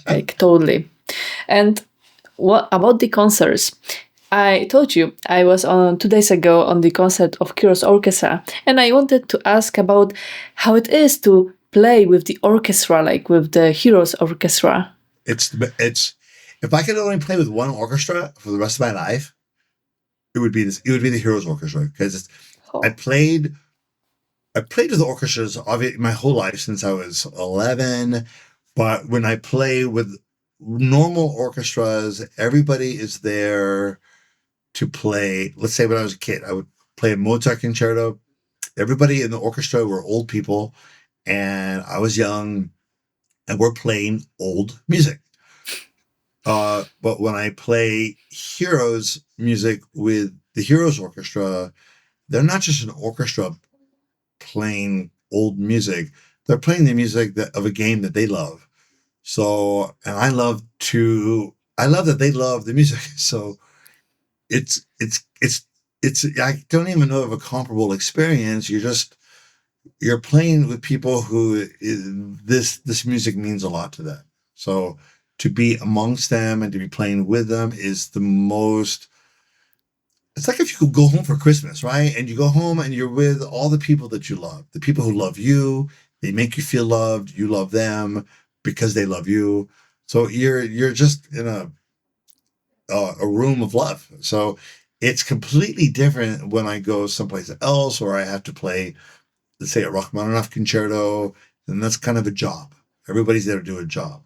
Like, totally. And what about the concerts? I told you I was on 2 days ago on the concert of Heroes Orchestra, and I wanted to ask about how it is to play with the orchestra, like with the Heroes Orchestra. It's if I could only play with one orchestra for the rest of my life, it would be this. It would be the Heroes Orchestra because I played with orchestras obviously my whole life since I was 11. But when I play with normal orchestras, everybody is there to play. Let's say when I was a kid, I would play a Mozart concerto. Everybody in the orchestra were old people, and I was young, and we're playing old music. But when I play Heroes music with the Heroes Orchestra, they're not just an orchestra playing old music. They're playing the music of a game that they love. So, and I love that they love the music. So it's, I don't even know of a comparable experience. You're playing with people who this music means a lot to them. So to be amongst them and to be playing with them is the most, it's like if you could go home for Christmas, right? And you go home and you're with all the people that you love, the people who love you, they make you feel loved, you love them because they love you. So you're just in a room of love. So it's completely different when I go someplace else or I have to play, let's say, a Rachmaninoff concerto, then that's kind of a job. Everybody's there to do a job.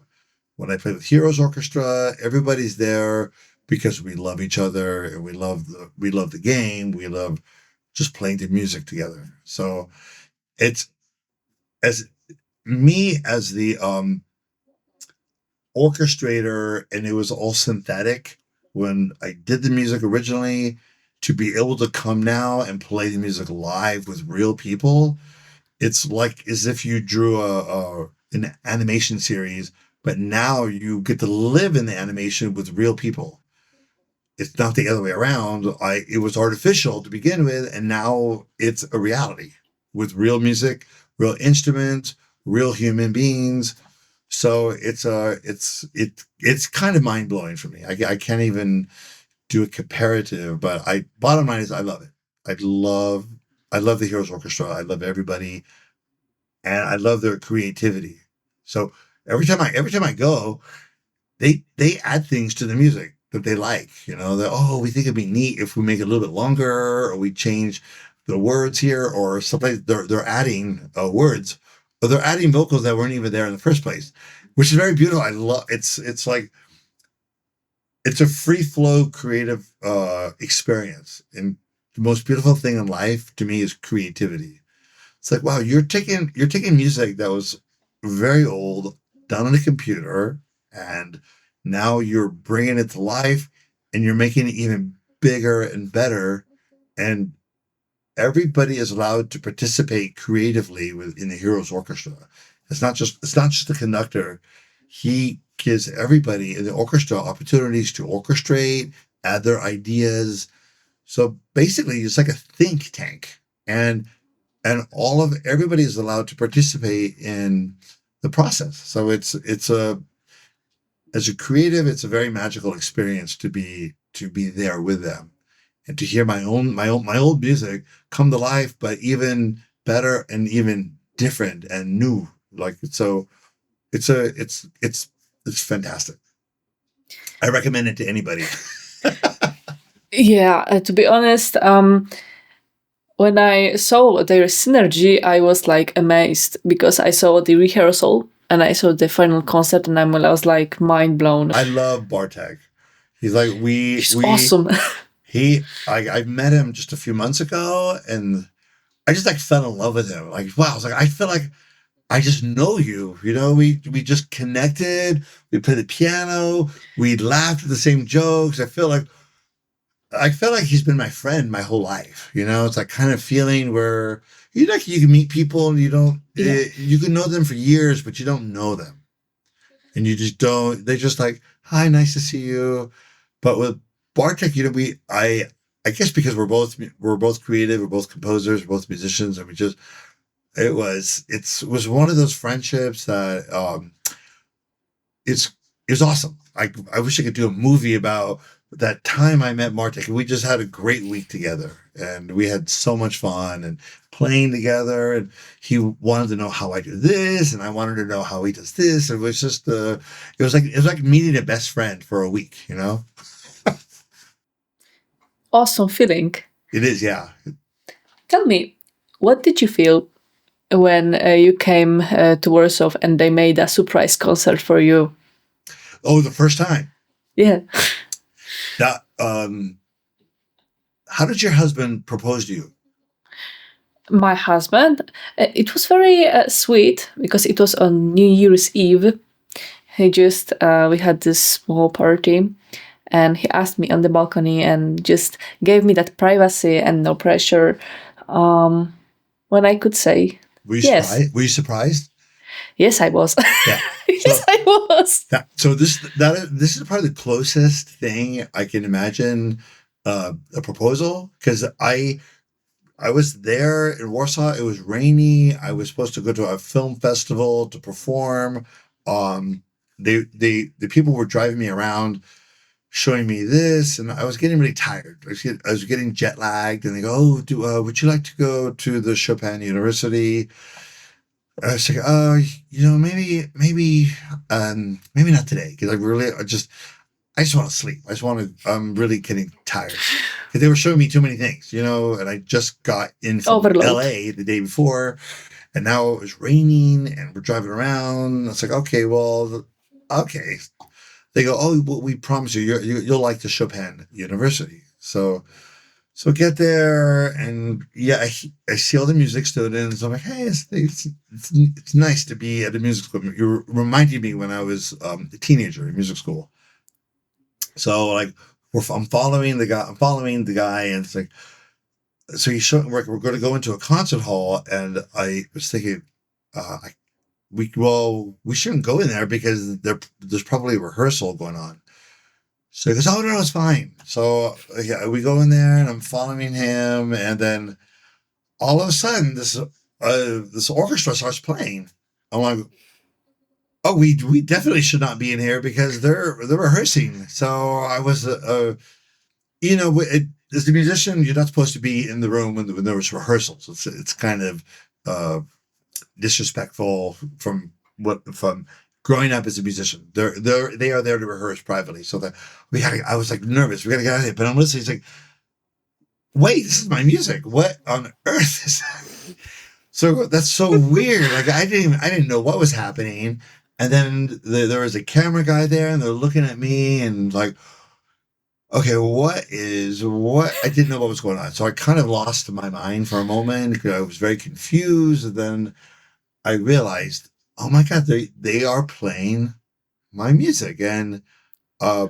When I play with Heroes Orchestra, everybody's there because we love each other and we love the game. We love just playing the music together. So it's as the orchestrator, and it was all synthetic when I did the music originally, to be able to come now and play the music live with real people. It's like as if you drew an animation series, but now you get to live in the animation with real people. It's not the other way around. It was artificial to begin with, and now it's a reality with real music, real instruments, real human beings. So it's kind of mind blowing for me. I can't even do a comparative, but bottom line is I love it. I love the Heroes Orchestra. I love everybody, and I love their creativity. So every time I go, they add things to the music that they like. You know, we think it'd be neat if we make it a little bit longer, or we change the words here, or something. They're adding words, or they're adding vocals that weren't even there in the first place, which is very beautiful. I love it's like it's a free flow creative experience, and the most beautiful thing in life to me is creativity. It's like, wow, you're taking music that was very old, done on a computer, and now you're bringing it to life, and you're making it even bigger and better, and everybody is allowed to participate creatively in the Heroes Orchestra. It's not just the conductor. He gives everybody in the orchestra opportunities to orchestrate, add their ideas. So basically, it's like a think tank, and everybody is allowed to participate in the process. So it's as a creative, it's a very magical experience to be there with them and to hear my old music come to life, but even better and even different and new. Like, so it's fantastic. I recommend it to anybody. Yeah, to be honest, when I saw their synergy, I was like amazed because I saw the rehearsal and I saw the final concert, and I was like mind blown. I love Bartek. He's like He's awesome. I met him just a few months ago, and I just like fell in love with him. Like, wow, I was like, I feel like I just know you. We just connected. We played the piano. We laughed at the same jokes. I feel like he's been my friend my whole life. It's that kind of feeling where you can meet people and you don't you can know them for years, but you don't know them, and you just don't. They're just like, hi, nice to see you. But with Bartek, I guess because we're both creative, we're both composers, we're both musicians, and it was one of those friendships that it's awesome. I wish I could do a movie about that time I met Bartek. We just had a great week together, and we had so much fun and playing together. And he wanted to know how I do this, and I wanted to know how he does this. It was just it was like meeting a best friend for a week. Awesome feeling. It is, yeah. Tell me, what did you feel when you came to Warsaw and they made a surprise concert for you? Oh, the first time. Yeah. That how did your husband propose to you? My husband, it was very sweet because it was on New Year's Eve. We had this small party and he asked me on the balcony and just gave me that privacy and no pressure. When I could say, Were you yes. surprised? Were you surprised? Yes, I was. Yeah. Yes, I was. Yeah. So this is probably the closest thing I can imagine a proposal, because I was there in Warsaw. It was rainy. I was supposed to go to a film festival to perform. The people were driving me around, showing me this, and I was getting really tired. I was getting jet lagged, and they go, "Oh, would you like to go to the Chopin University?" I was like, maybe not today, because I just want to sleep. I'm really getting tired. Because they were showing me too many things, and I just got in from Overload. LA the day before, and now it was raining, and we're driving around. It's like, okay, well, okay. They go, oh, well, we promise you'll like the Chopin University. So get there, and yeah, I see all the music students. I'm like, hey, it's nice to be at a music school. You reminded me when I was a teenager in music school. So like, I'm following the guy, and it's like, so we're going to go into a concert hall, and I was thinking, we shouldn't go in there because there's probably a rehearsal going on. So he goes, oh, no, it's fine. So yeah, we go in there and I'm following him. And then all of a sudden, this orchestra starts playing. I'm like, oh, we definitely should not be in here because they're rehearsing. So I was, as a musician, you're not supposed to be in the room when there was rehearsals. It's kind of disrespectful from growing up as a musician. They are there to rehearse privately. So that I was like nervous. We gotta get out of here. But I'm listening. He's like, wait, this is my music. What on earth is that? So that's so weird. Like I didn't know what was happening. And then there was a camera guy there, and they're looking at me and like, okay, what? I didn't know what was going on. So I kind of lost my mind for a moment because I was very confused. And then I realized, oh my God, they are playing my music. And I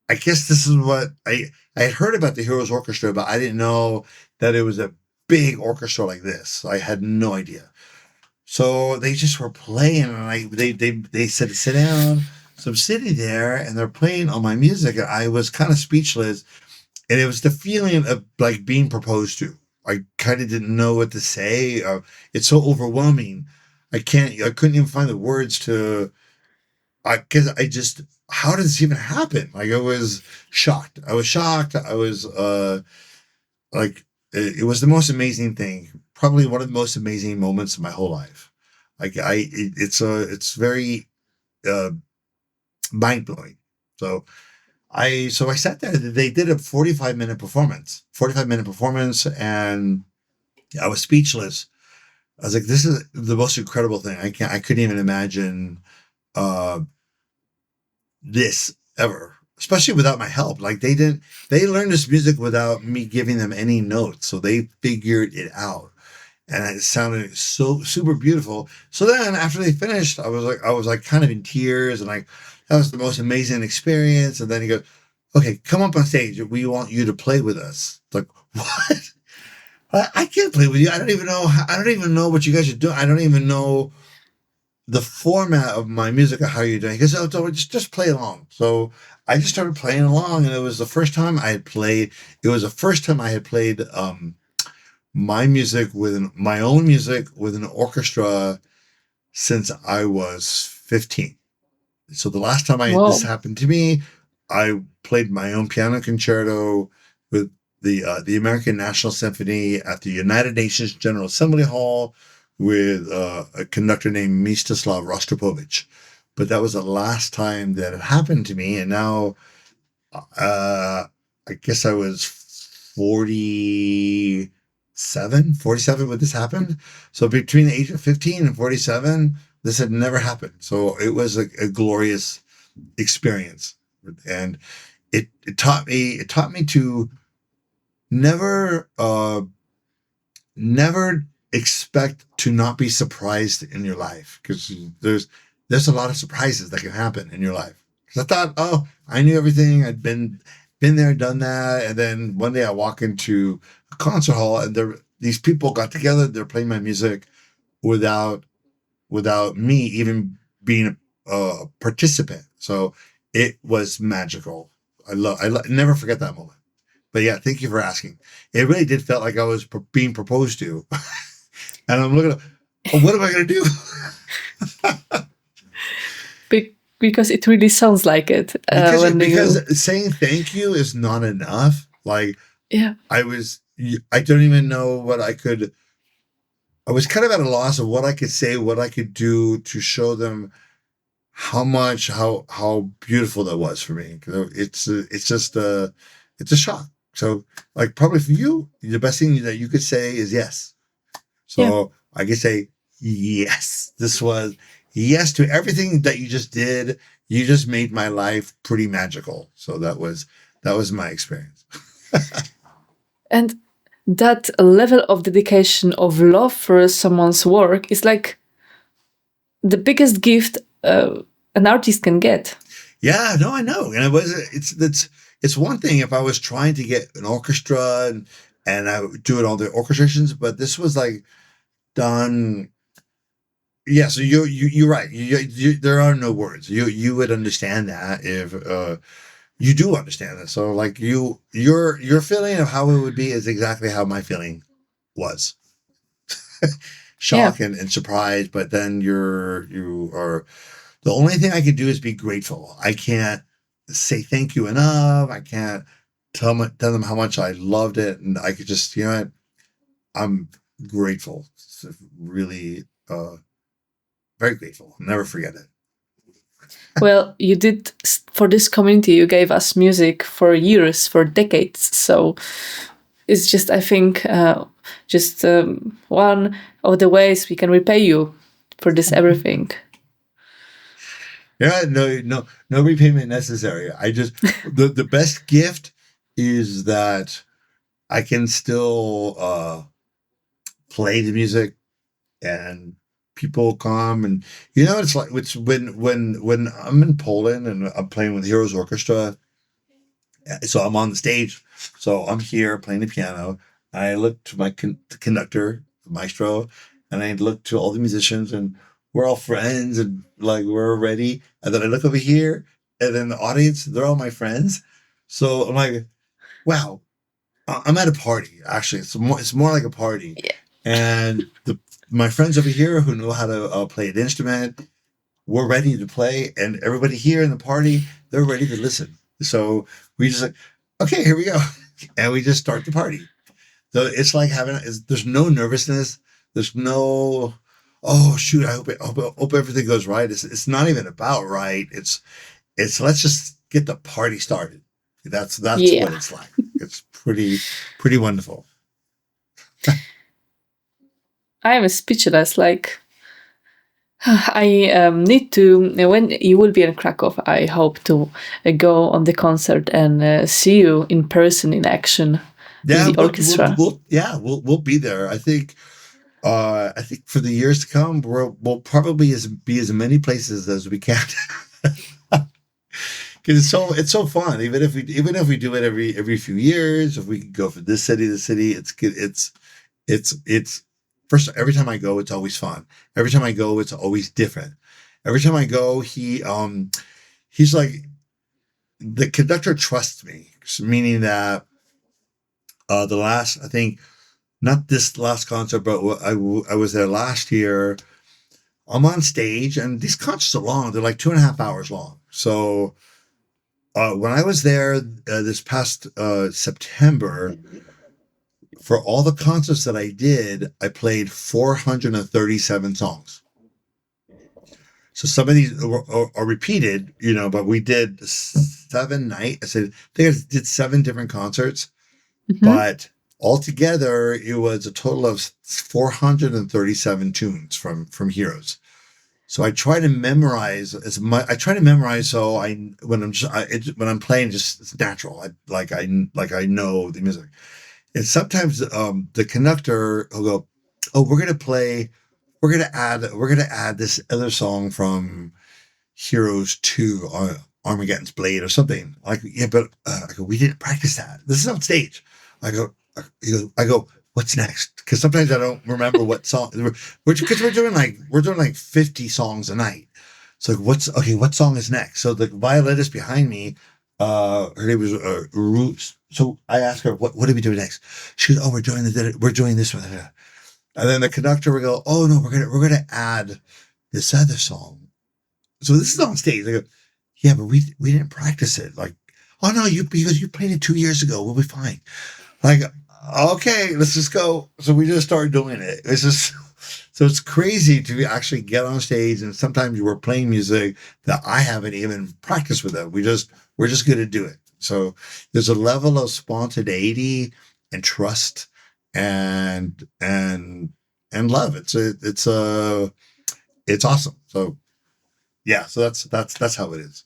guess this is what I had heard about the Heroes Orchestra, but I didn't know that it was a big orchestra like this. I had no idea. So they just were playing, and they said to sit down. So I'm sitting there, and they're playing all my music, and I was kind of speechless. And it was the feeling of like being proposed to. I kind of didn't know what to say. It's so overwhelming. I couldn't even find the words to, because how did this even happen? Like I was shocked. I was like, it was the most amazing thing. Probably one of the most amazing moments of my whole life. Like it's very mind blowing. So I sat there. They did a 45-minute performance, and I was speechless. I was like, this is the most incredible thing. I couldn't even imagine this ever, especially without my help. Like they learned this music without me giving them any notes. So they figured it out. and it sounded so super beautiful. So then after they finished, I was like kind of in tears, and like that was the most amazing experience. And then he goes, "Okay, come up on stage. We want you to play with us." It's like, what? I can't play with you. I don't even know. I don't even know what you guys are doing. I don't even know the format of my music or how you're doing. He goes, "Oh, just play along." So I just started playing along, and it was the first time I had played. It was the first time I had played my music my own music with an orchestra since I was 15. So the last time this Wow. happened to me, I played my own piano concerto with the American National Symphony at the United Nations General Assembly Hall with a conductor named Mstislav Rostropovich. But that was the last time that it happened to me, and now I guess I was 47 when this happened. So between the age of 15 and 47, this had never happened. So it was a glorious experience. And it taught me to never expect to not be surprised in your life, because there's a lot of surprises that can happen in your life. Because I thought, oh, I knew everything. I'd been there, done that, and then one day I walk into a concert hall, and these people got together. They're playing my music without me even being a participant. So it was magical. Never forget that moment. But yeah, thank you for asking. It really did felt like I was being proposed to, and I'm looking at, oh, what am I going to do? Because it really sounds like it. Because saying thank you is not enough. Like, yeah, I don't even know what I could. I was kind of at a loss of what I could say, what I could do to show them how beautiful that was for me. It's just it's a shock. So, like, probably for you, the best thing that you could say is yes. So Yeah. I could say yes. This was yes to everything that you just did. You just made my life pretty magical. So that was my experience. And that level of dedication, of love for someone's work is like the biggest gift an artist can get. Yeah, no, I know. And it's one thing if I was trying to get an orchestra and I would do it all the orchestrations, but this was like done. Yeah, so you're right. There are no words. You would understand that if you do understand it. So like your feeling of how it would be is exactly how my feeling was. Shock and surprise, but then you are the only thing I can do is be grateful. I can't say thank you enough. I can't tell them how much I loved it, and I could just, I'm grateful. It's really very grateful. I'll never forget it. Well, you did for this community. You gave us music for years, for decades. So it's just, I think, one of the ways we can repay you for this everything. Yeah, no repayment necessary. I just the best gift is that I can still play the music and people come, and it's like it's when I'm in Poland and I'm playing with Heroes Orchestra. So I'm on the stage. So I'm here playing the piano. I look to my conductor, the maestro, and I look to all the musicians, and we're all friends, and like we're ready. And then I look over here, and then the audience, they're all my friends. So I'm like, wow, I'm at a party. Actually, it's more like a party. Yeah. And my friends over here who know how to play an instrument, we're ready to play, and everybody here in the party, they're ready to listen. So we just like, okay, here we go. And we just start the party. So it's like there's no nervousness. There's no, oh shoot, I hope everything goes right. It's not even about right. It's let's just get the party started. That's what it's like. It's pretty wonderful. I am speechless. Like, I need to, when you will be in Krakow, I hope to go on the concert and see you in person, in action, with the orchestra. We'll be there. I think I think for the years to come, we'll probably be as many places as we can. Because it's so fun. Even if we do it every few years, if we could go from this city to city, it's good. It's first, every time I go, it's always fun. Every time I go, it's always different. Every time I go, he's like, the conductor trusts me, meaning that the last, I think, not this last concert, but I was there last year. I'm on stage, and these concerts are long. They're like 2.5 hours long. So when I was there this past September, for all the concerts that I did, I played 437 songs. So some of these are repeated, but we did 7 nights. I think I did 7 different concerts, but altogether it was a total of 437 tunes from Heroes. So I try to memorize as much. I try to memorize so when I'm playing, just it's natural. I know the music. And sometimes the conductor will go, "Oh, we're gonna add this other song from Heroes 2, Armageddon's Blade or something." Like, yeah, but I go, "We didn't practice that. This is on stage." I go, "What's next?" Because sometimes I don't remember what song. Because we're doing like 50 songs a night. So what song is next? So the violinist behind me, her name was Ruth. So I asked her, what do we do next? She goes, "Oh, we're doing this one." And then the conductor would go, "Oh no, we're gonna add this other song." So this is on stage. I go, "Yeah, but we didn't practice it." Like, "Oh no, because you played it 2 years ago. We'll be fine." Like, okay, let's just go. So we just started doing it. It's just, so it's crazy to actually get on stage, and sometimes we're playing music that I haven't even practiced with them. We're just going to do it. So there's a level of spontaneity and trust and love. It's awesome. So yeah, so that's how it is.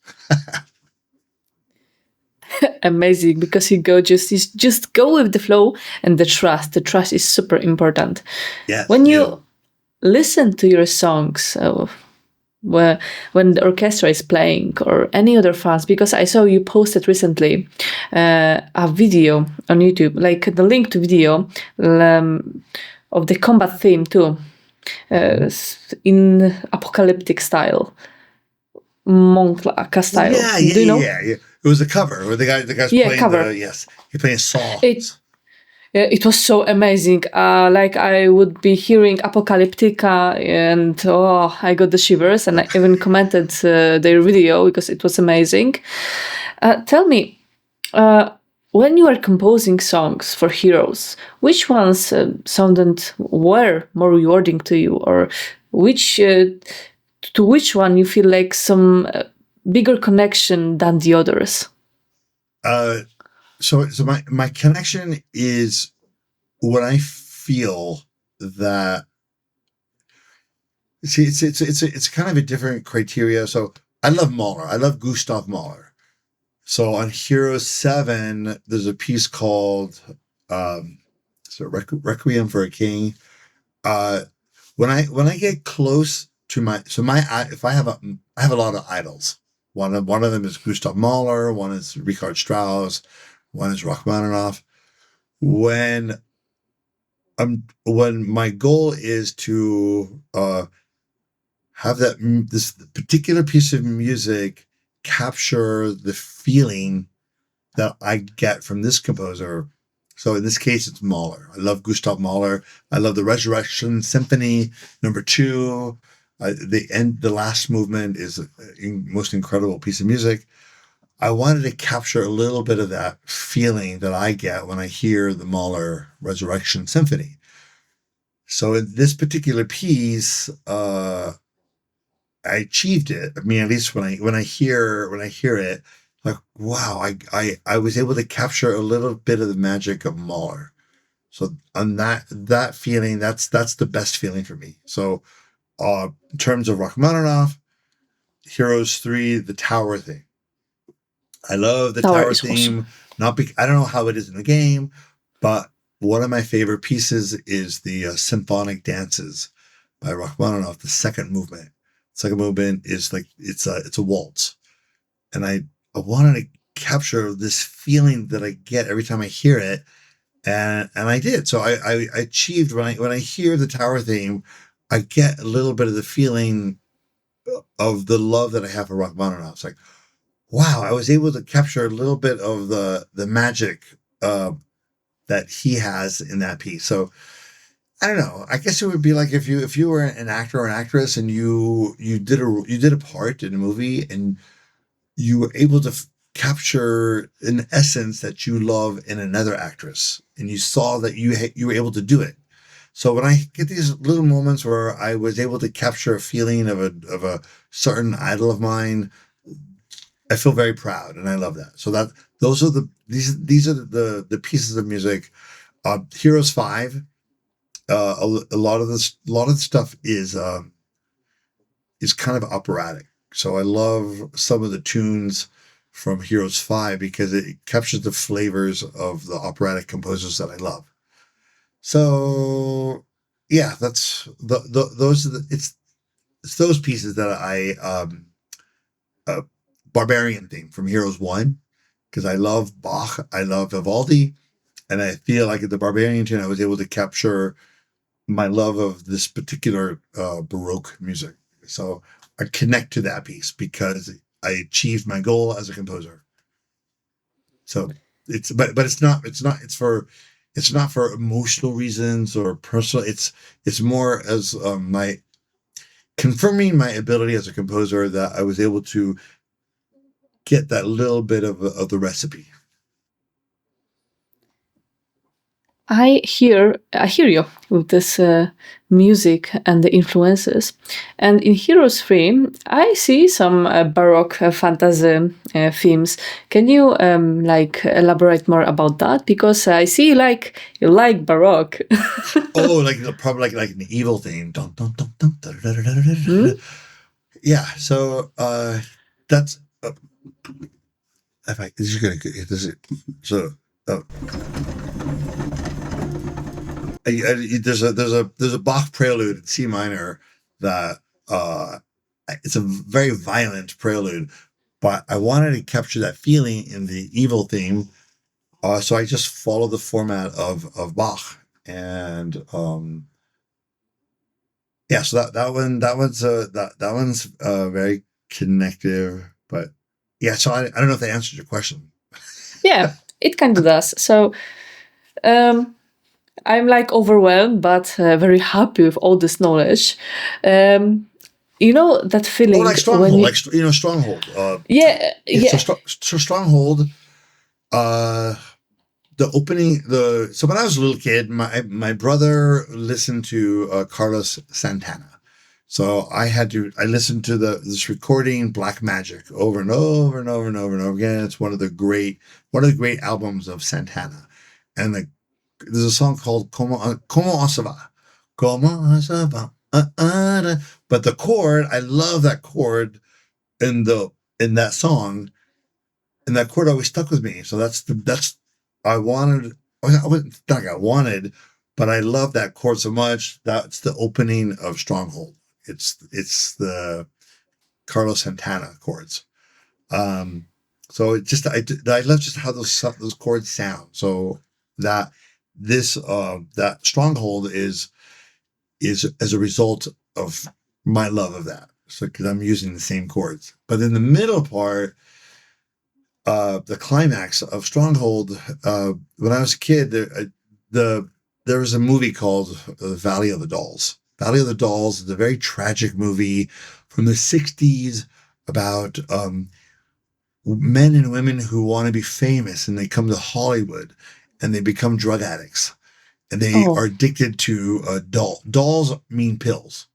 Amazing, because you just go with the flow, and the trust is super important. Yes, When you listen to your songs, when the orchestra is playing or any other fans, because I saw you posted recently a video on YouTube, like the link to video of the combat theme too, in apocalyptic style, Monklaka style. Do you know? Yeah. It was a cover where the guy's playing cover. Yes, he's playing songs. It was so amazing. Like, I would be hearing Apocalyptica, and I got the shivers, and I even commented their video because it was amazing. Tell me, when you are composing songs for Heroes, which ones were more rewarding to you, or to which one you feel like some bigger connection than the others? So my connection is when I feel that. See, it's kind of a different criteria. So I love Mahler. I love Gustav Mahler. So on Heroes 7, there's a piece called Requiem for a King. When I get close to I have a lot of idols. One of them is Gustav Mahler. One is Richard Strauss. One is Rachmaninoff. When my goal is to have this particular piece of music capture the feeling that I get from this composer. So in this case, it's Mahler. I love Gustav Mahler. I love the Resurrection Symphony No. 2. The last movement is a most incredible piece of music. I wanted to capture a little bit of that feeling that I get when I hear the Mahler Resurrection Symphony. So in this particular piece, I achieved it. I mean, at least when I hear it, like, wow, I was able to capture a little bit of the magic of Mahler. So on that feeling, that's the best feeling for me. So in terms of Rachmaninoff, Heroes 3, the Tower theme. I love the Tower theme. Awesome. I don't know how it is in the game, but one of my favorite pieces is the Symphonic Dances by Rachmaninoff, the second movement. Second movement is like it's a waltz, and I wanted to capture this feeling that I get every time I hear it, and I did. So I achieved when I hear the Tower theme, I get a little bit of the feeling of the love that I have for Rachmaninoff. It's like, wow, I was able to capture a little bit of the magic that he has in that piece. So I don't know. I guess it would be like if you were an actor or an actress and you did a part in a movie and you were able to capture an essence that you love in another actress, and you saw that you were able to do it. So when I get these little moments where I was able to capture a feeling of a certain idol of mine, I feel very proud, and I love that. So these are the pieces of music. Heroes 5. A lot of the stuff is kind of operatic. So I love some of the tunes from Heroes 5 because it captures the flavors of the operatic composers that I love. So yeah, those are it's those pieces that I Barbarian theme from Heroes 1, because I love Bach, I love Vivaldi, and I feel like at the Barbarian tune I was able to capture my love of this particular Baroque music. So I connect to that piece because I achieved my goal as a composer. So it's not for emotional reasons or personal. It's more as my confirming my ability as a composer that I was able to get that little bit of the recipe. I hear you with this music and the influences, and in Heroes 3, I see some Baroque fantasy themes. Can you elaborate more about that? Because I see you like Baroque. Oh, probably like an evil theme. Dun, dun, dun, dun, da, da, da, da, da, da. Mm? Yeah. So that's if I this is gonna this is so. There's a Bach prelude in C minor that it's a very violent prelude, but I wanted to capture that feeling in the evil theme, so I just followed the format of Bach, and yeah, so that one's very connective, but yeah, so I don't know if that answered your question. Yeah, it kind of does. So. I'm overwhelmed, but very happy with all this knowledge. You know that feeling like Stronghold, when you... Stronghold. Yeah. So Stronghold. The opening. So when I was a little kid, my brother listened to Carlos Santana. So I listened to this recording, Black Magic, over and over and over and over and over again. It's one of the great albums of Santana, and there's a song called Como Se Va. Como Se Va. But the chord, I love that chord in that song, and that chord always stuck with me. So I wasn't like I wanted, but I love that chord so much. That's the opening of Stronghold. It's the Carlos Santana chords. So it just I love just how those chords sound. So that Stronghold is as a result of my love of that. So because I'm using the same chords, but in the middle part, the climax of Stronghold, when I was a kid, there was a movie called Valley of the Dolls. Valley of the Dolls is a very tragic movie from the 60s about men and women who want to be famous, and they come to Hollywood and they become drug addicts, and they are addicted to dolls mean pills.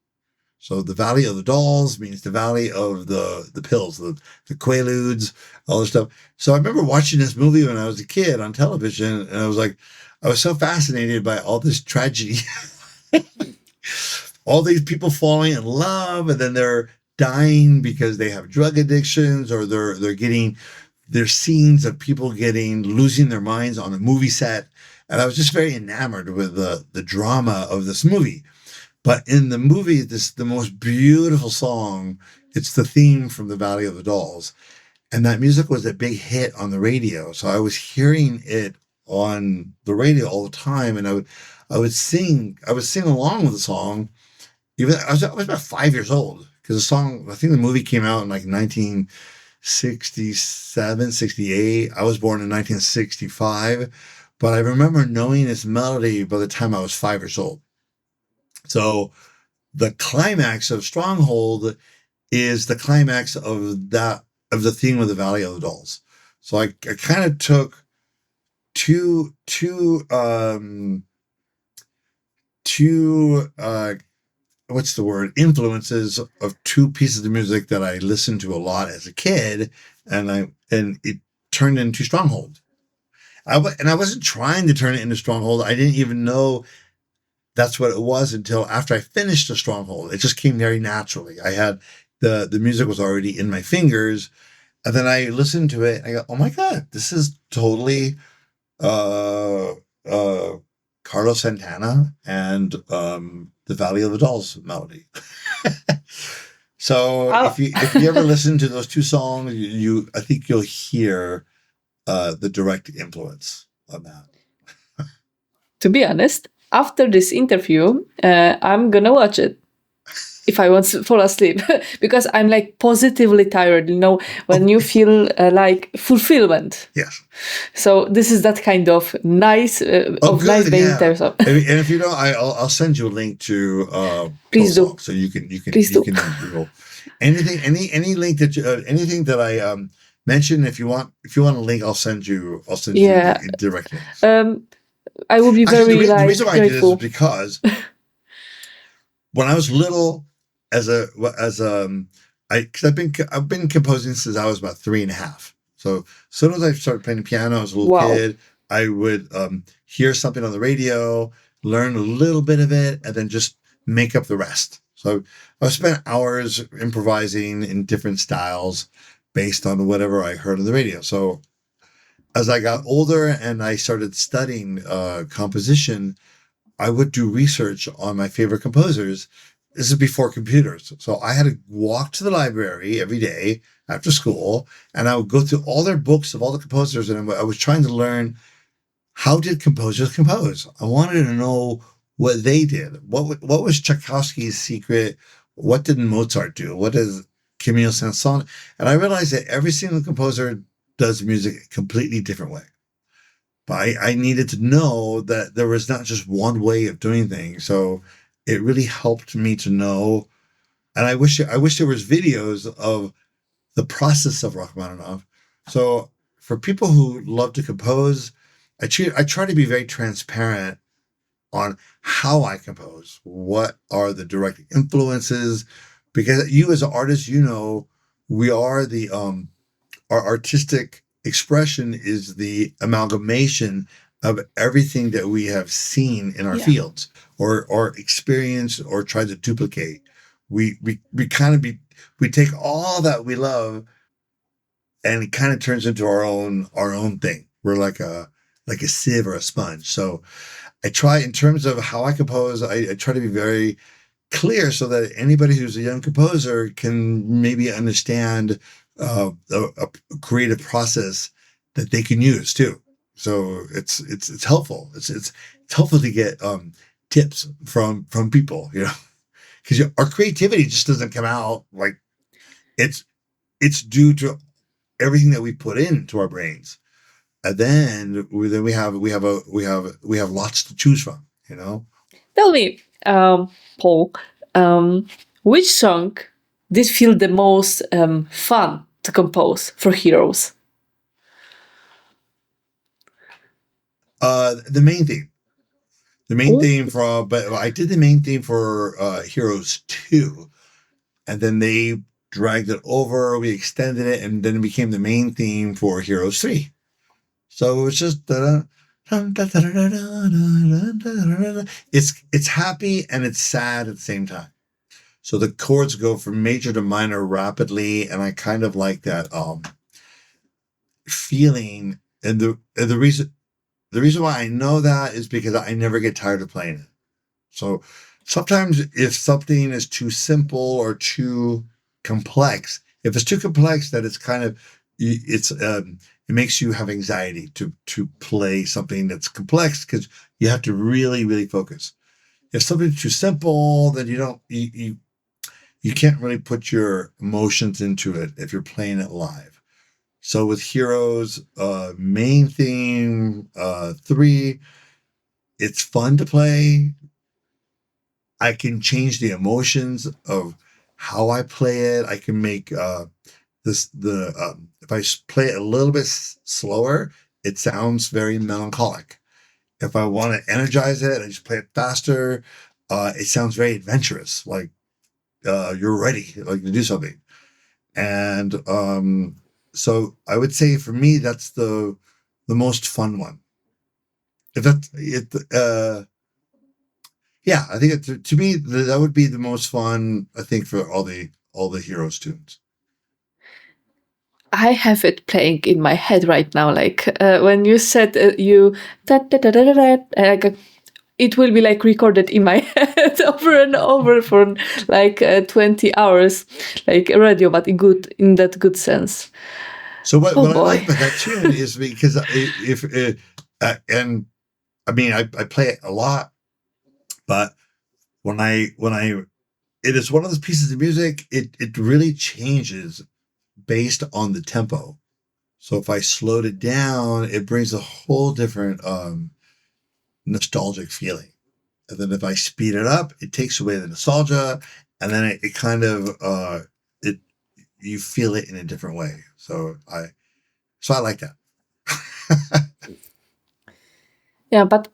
So the Valley of the Dolls means the Valley of the pills, the Quaaludes, all this stuff. So I remember watching this movie when I was a kid on television, and I was so fascinated by all this tragedy. All these people falling in love, and then they're dying because they have drug addictions, or there's scenes of people losing their minds on a movie set, And I was just very enamored with the drama of this movie. But in the movie, the most beautiful song, it's the theme from the Valley of the Dolls. And that music was a big hit on the radio. So I was hearing it on the radio all the time. And I would sing along with the song. Even I was about 5 years old, because the song, I think the movie came out in like 1967, 68. I was born in 1965, but I remember knowing this melody by the time I was 5 years old. So the climax of Stronghold is the climax of the theme of the Valley of the Dolls. So I kind of took two what's the word, influences of two pieces of music that I listened to a lot as a kid, and it turned into Stronghold. I wasn't trying to turn it into Stronghold. I didn't even know that's what it was until after I finished the Stronghold. It just came very naturally. I had the music was already in my fingers, and then I listened to it and I go, oh my God, this is totally Carlos Santana and the Valley of the Dolls melody. So if you ever listen to those two songs, I think you'll hear the direct influence of that. To be honest, after this interview, I'm gonna watch it if I want to fall asleep, because I'm like positively tired, when you feel like fulfillment. Yes. So this is that kind of nice day in terms of. And if you don't, I'll send you a link to please do, so you can please do. Google anything, any link that anything that I mention. If you want a link, I'll send you directly. I will be very the reason why grateful. I did this is because when I was little, because I've been composing since I was about 3.5. So as soon as I started playing piano as a little kid, I would hear something on the radio, learn a little bit of it, and then just make up the rest. So I spent hours improvising in different styles based on whatever I heard on the radio. So as I got older and I started studying composition, I would do research on my favorite composers. This is before computers. So I had to walk to the library every day after school, and I would go through all their books of all the composers, and I was trying to learn, how did composers compose? I wanted to know what they did. What was Tchaikovsky's secret? What did Mozart do? What does Camille Saint-Saëns? And I realized that every single composer does music a completely different way. But I needed to know that there was not just one way of doing things. So it really helped me to know. And I wish there was videos of the process of Rachmaninoff. So for people who love to compose, I try to be very transparent on how I compose. What are the direct influences? Because you as an artist, we are our artistic expression is the amalgamation of everything that we have seen in our fields or experienced or tried to duplicate. We take all that we love, and it kind of turns into our own thing. We're like a sieve or a sponge. So I try, in terms of how I compose, I try to be very clear so that anybody who's a young composer can maybe understand a creative process that they can use too. So it's helpful. It's helpful to get tips from people, because our creativity just doesn't come out like it's due to everything that we put into our brains, and then we have lots to choose from. Tell me, Paul, which song did feel the most fun to compose for Heroes? The main theme. The main theme but I did the main theme for Heroes 2, and then they dragged it over, we extended it, and then it became the main theme for Heroes 3. So it was just it's happy and it's sad at the same time. So the chords go from major to minor rapidly, and I kind of like that feeling. And the the reason why I know that is because I never get tired of playing it. So sometimes if something is too simple or too complex, if it's too complex, that it's kind of it makes you have anxiety to play something that's complex because you have to really, really focus. If something's too simple, then you can't really put your emotions into it if you're playing it live. So with Heroes, main theme 3, it's fun to play. I can change the emotions of how I play it. I can make if I play it a little bit slower, it sounds very melancholic. If I want to energize it, I just play it faster. It sounds very adventurous, like you're ready, like to do something. And so I would say for me, that's the most fun one. If that's it, yeah, I think to me that would be the most fun. I think for all the Heroes tunes. I have it playing in my head right now. Like when you said you da, da, da, da, da, da, like it will be like recorded in my head over and over for like 20 hours, like a radio, but in that good sense. So what Oh I boy. like about that tune is because and I mean I play it a lot, but when I it is one of those pieces of music, it really changes based on the tempo. So if I slowed it down, it brings a whole different nostalgic feeling. And then if I speed it up, it takes away the nostalgia, and then it kind of it you feel it in a different way. So I like that. Yeah, but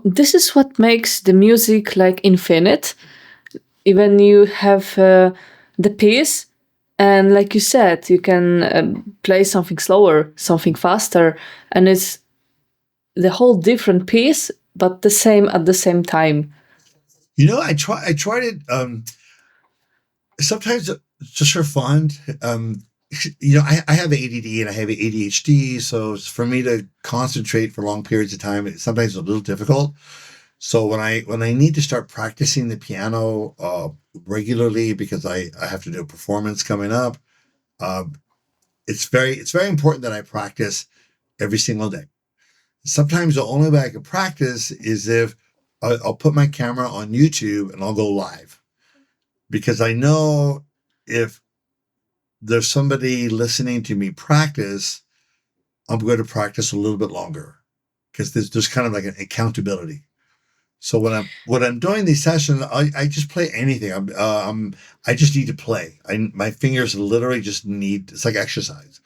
this is what makes the music like infinite. Even you have the piece, and like you said, you can play something slower, something faster, and it's the whole different piece, but the same at the same time. I tried it sometimes just for fun. I have ADD and I have ADHD, so for me to concentrate for long periods of time, it's sometimes a little difficult. So when I need to start practicing the piano regularly because I have to do a performance coming up, it's very important that I practice every single day. Sometimes the only way I can practice is if I'll put my camera on YouTube and I'll go live, because I know if there's somebody listening to me practice, I'm going to practice a little bit longer because there's kind of like an accountability. So when I'm doing these sessions, I just play anything. I just need to play. My fingers literally just need. It's like exercise.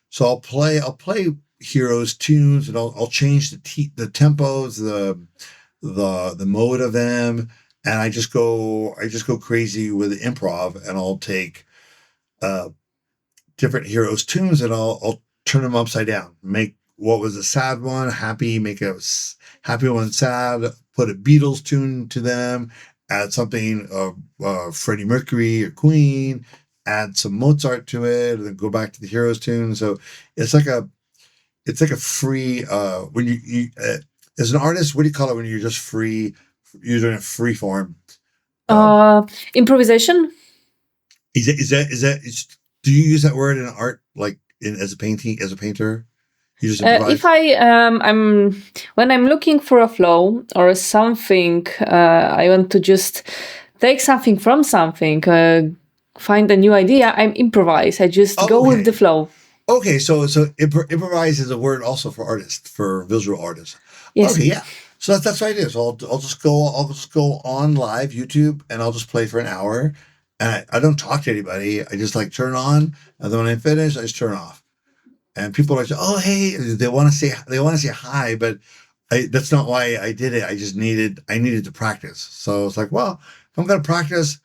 So I'll play Heroes tunes, and I'll change the tempos, the mode of them, and I just go crazy with improv, and I'll take different Heroes tunes, and I'll turn them upside down. Make what was a sad one happy, make a happy one sad, put a Beatles tune to them, add something Freddie Mercury or Queen, add some Mozart to it, and then go back to the Heroes tune. So it's like a free when you as an artist, what do you call it when you're just free? You're doing a free form. Improvisation. Is that do you use that word in art, like as a painter? You just improvise? If I'm when I'm looking for a flow or something, I want to just take something from something, find a new idea. I improvise. I just go with the flow. Okay, so improvise is a word also for artists, for visual artists. Yes. Okay, yeah. So that's what I do. So I'll just go on live YouTube, and I'll just play for an hour, and I don't talk to anybody. I just like turn on, and then when I finish, I just turn off. And people are like, "Oh, hey," they want to say hi, but that's not why I did it. I needed to practice. So it's like, well, if I'm going to practice,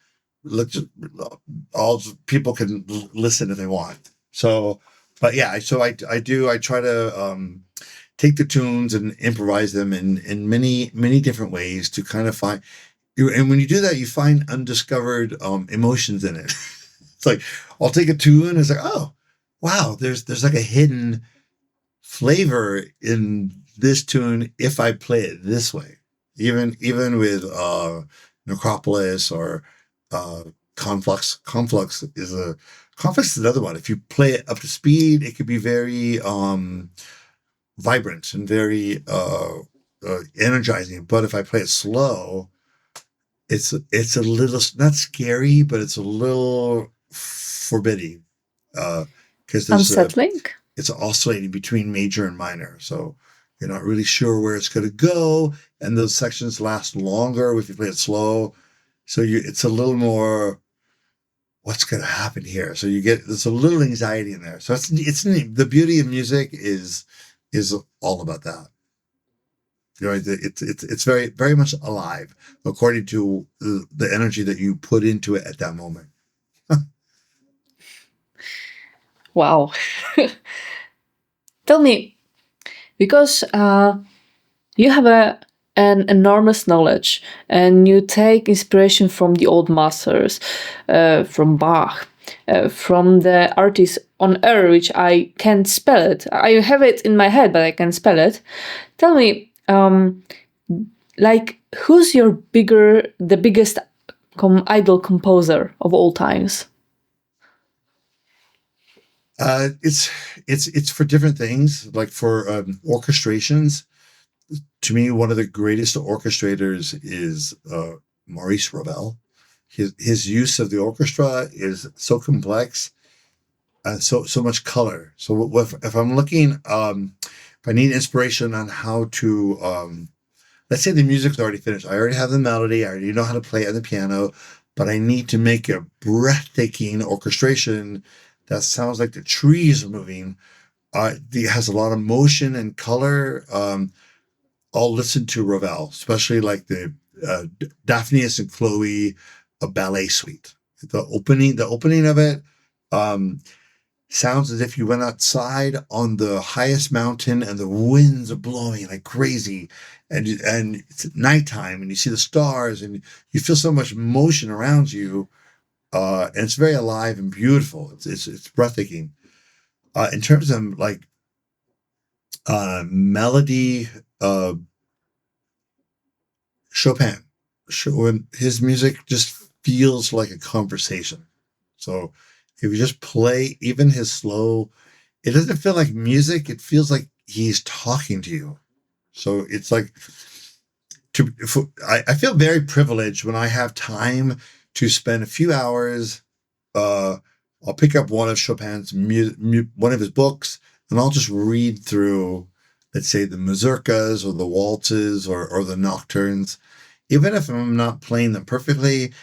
people can listen if they want. So, but yeah, so I try to take the tunes and improvise them in many different ways to kind of find. And when you do that, you find undiscovered emotions in it. It's like I'll take a tune, and it's like, oh, wow, there's like a hidden flavor in this tune if I play it this way. Even with Necropolis or Conflux. Conflux is another one. If you play it up to speed, it could be very vibrant and very energizing. But if I play it slow, it's a little not scary, but it's a little forbidding because Unsettling? It's oscillating between major and minor, so you're not really sure where it's going to go, and those sections last longer if you play it slow. So it's a little more, what's going to happen here? So there's a little anxiety in there. So it's the beauty of music is all about that. You know, it's very, very much alive according to the energy that you put into it at that moment. Wow. Tell me, because you have an enormous knowledge and you take inspiration from the old masters, from Bach, from the artists on air, which I can't spell it. I have it in my head, but I can't spell it. Tell me, like, who's the biggest idol composer of all times? It's for different things, like for orchestrations. To me, one of the greatest orchestrators is Maurice Ravel. His use of the orchestra is so complex, so much color. So if I'm looking, if I need inspiration on how to, let's say the music's already finished. I already have the melody. I already know how to play it on the piano, but I need to make a breathtaking orchestration that sounds like the trees are moving. It has a lot of motion and color. I'll listen to Ravel, especially like the Daphnis and Chloe, a ballet suite. The opening of it sounds as if you went outside on the highest mountain and the winds are blowing like crazy, and it's nighttime and you see the stars and you feel so much motion around you, and it's very alive and beautiful. It's breathtaking. In terms of like melody, Chopin. When his music just feels like a conversation. So if you just play even his slow, it doesn't feel like music. It feels like he's talking to you. So it's like I feel very privileged when I have time to spend a few hours. I'll pick up one of Chopin's one of his books, and I'll just read through, let's say, the mazurkas or the waltzes or the nocturnes. Even if I'm not playing them perfectly,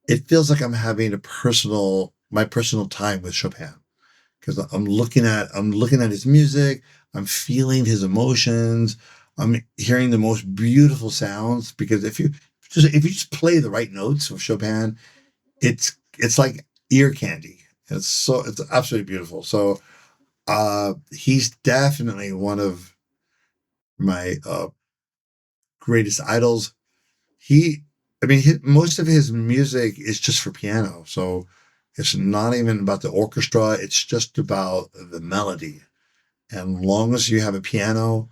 it feels like I'm having my personal time with Chopin, because I'm looking at his music. I'm feeling his emotions. I'm hearing the most beautiful sounds, because if you just play the right notes of Chopin, it's like ear candy. It's absolutely beautiful. So he's definitely one of my greatest idols. Most of his music is just for piano, so it's not even about the orchestra. It's just about the melody. And long as you have a piano,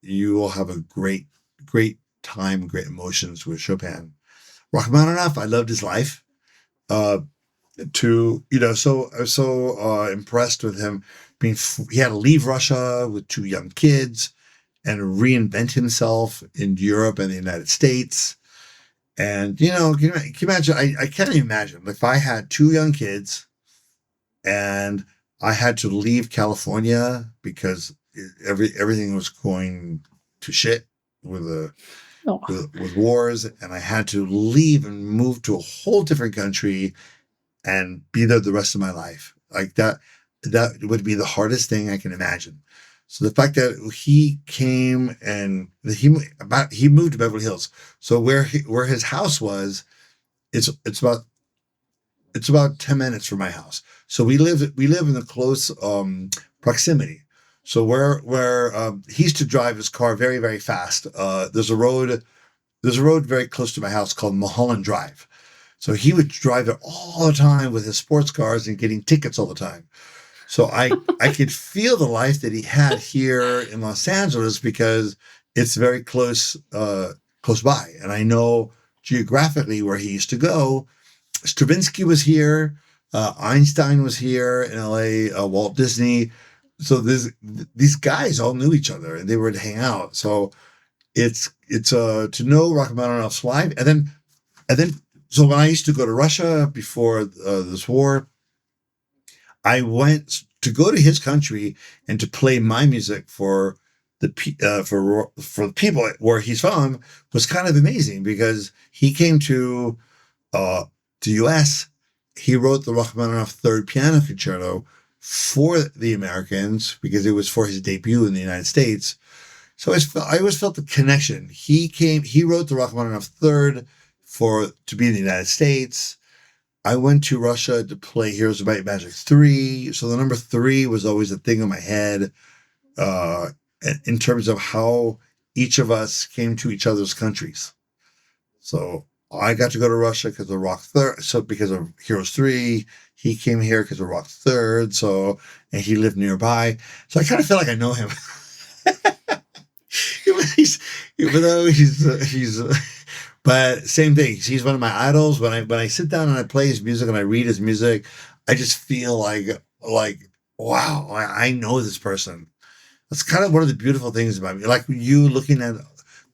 you will have a great, great time, great emotions with Chopin. Rachmaninoff, I loved his life. So I was so impressed with him. He had to leave Russia with 2 young kids and reinvent himself in Europe and the United States. And, can you imagine? I can't even imagine if I had 2 young kids and I had to leave California because everything was going to shit with with wars, and I had to leave and move to a whole different country and be there the rest of my life. Like that would be the hardest thing I can imagine. So the fact that he came and he moved to Beverly Hills. So where his house was, it's about 10 minutes from my house. So we live in the close proximity. So where he used to drive his car very, very fast. There's a road very close to my house called Mulholland Drive. So he would drive it all the time with his sports cars and getting tickets all the time. So I could feel the life that he had here in Los Angeles because it's very close by, and I know geographically where he used to go. Stravinsky was here, Einstein was here in LA, Walt Disney. So these guys all knew each other and they would hang out. So it's to know Rachmaninoff's life, and then so when I used to go to Russia before this war, I went to go to his country and to play my music for for the people where he's from was kind of amazing because he came to the U.S. He wrote the Rachmaninoff Third Piano Concerto for the Americans because it was for his debut in the United States. So I always felt the connection. He wrote the Rachmaninoff Third to be in the United States. I went to Russia to play Heroes of Might and Magic 3. So the number 3 was always a thing in my head in terms of how each of us came to each other's countries. So I got to go to Russia because of Rock Third. So because of Heroes 3, he came here because of Rock Third. So, and he lived nearby. So I kind of feel like I know him. Even though he's but same thing. He's one of my idols. When I sit down and I play his music and I read his music, I just feel like wow, I know this person. That's kind of one of the beautiful things about me. Like you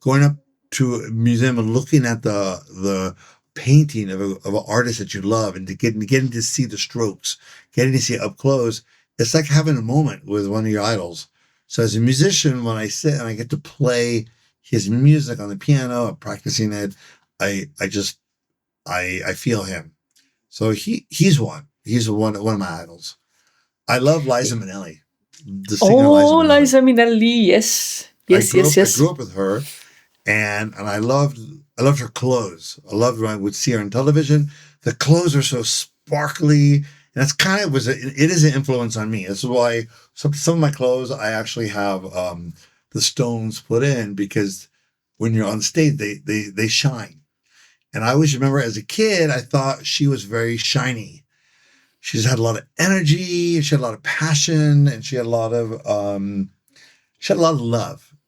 going up to a museum and looking at the painting of an artist that you love and getting to see the strokes, getting to see it up close. It's like having a moment with one of your idols. So as a musician, when I sit and I get to play his music on the piano, I'm practicing it, I feel him. So he's one. He's one of my idols. I love Liza Minnelli. The singer Liza Minnelli, yes. I grew up with her, and I loved her clothes. I loved when I would see her on television. The clothes are so sparkly, and that's kind of it is an influence on me. This is why some of my clothes I actually have the stones put in, because when you're on stage they shine. And I always remember as a kid I thought she was very shiny. She just had a lot of energy, she had a lot of passion, and she had a lot of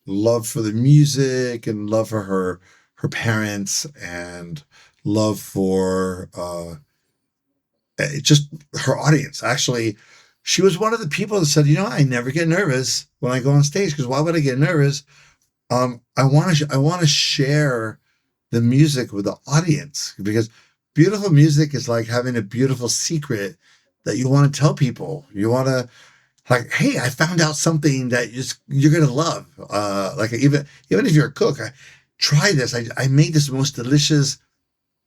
love for the music, and love for her parents, and love for just her audience. Actually, she was one of the people that said, I never get nervous when I go on stage, because why would I get nervous? I want to share the music with the audience, because beautiful music is like having a beautiful secret that you want to tell people. You want to, like, hey, I found out something that you're going to love. Like even if you're a cook, try this. I made this most delicious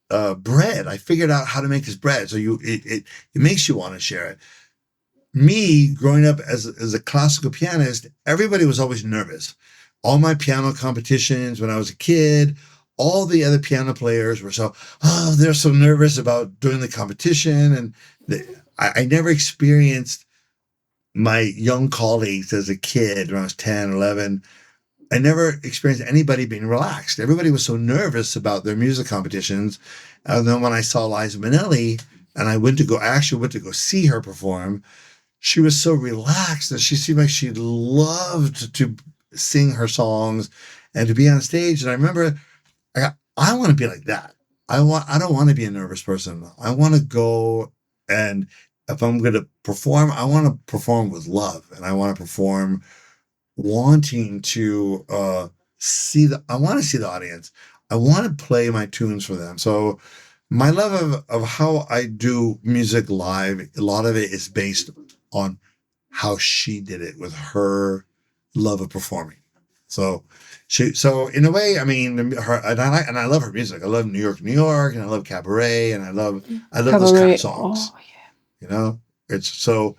bread. I figured out how to make this bread. So it makes you want to share it. Me growing up as a classical pianist, everybody was always nervous. All my piano competitions when I was a kid, all the other piano players were they're so nervous about doing the competition. And I never experienced my young colleagues as a kid when I was 10, 11. I never experienced anybody being relaxed. Everybody was so nervous about their music competitions. And then when I saw Liza Minnelli and I actually went to go see her perform, she was so relaxed that she seemed like she loved to sing her songs and to be on stage. And I remember I want to be like that. I don't want to be a nervous person. I want to go, and if I'm going to perform, I want to perform with love, and I want to perform wanting to I want to see the audience. I want to play my tunes for them. So my love of how I do music live, a lot of it is based on how she did it with her love of performing. So in a way, I mean, I love her music. I love New York, and I love Cabaret, and I love those kind of songs. Oh, yeah. It's so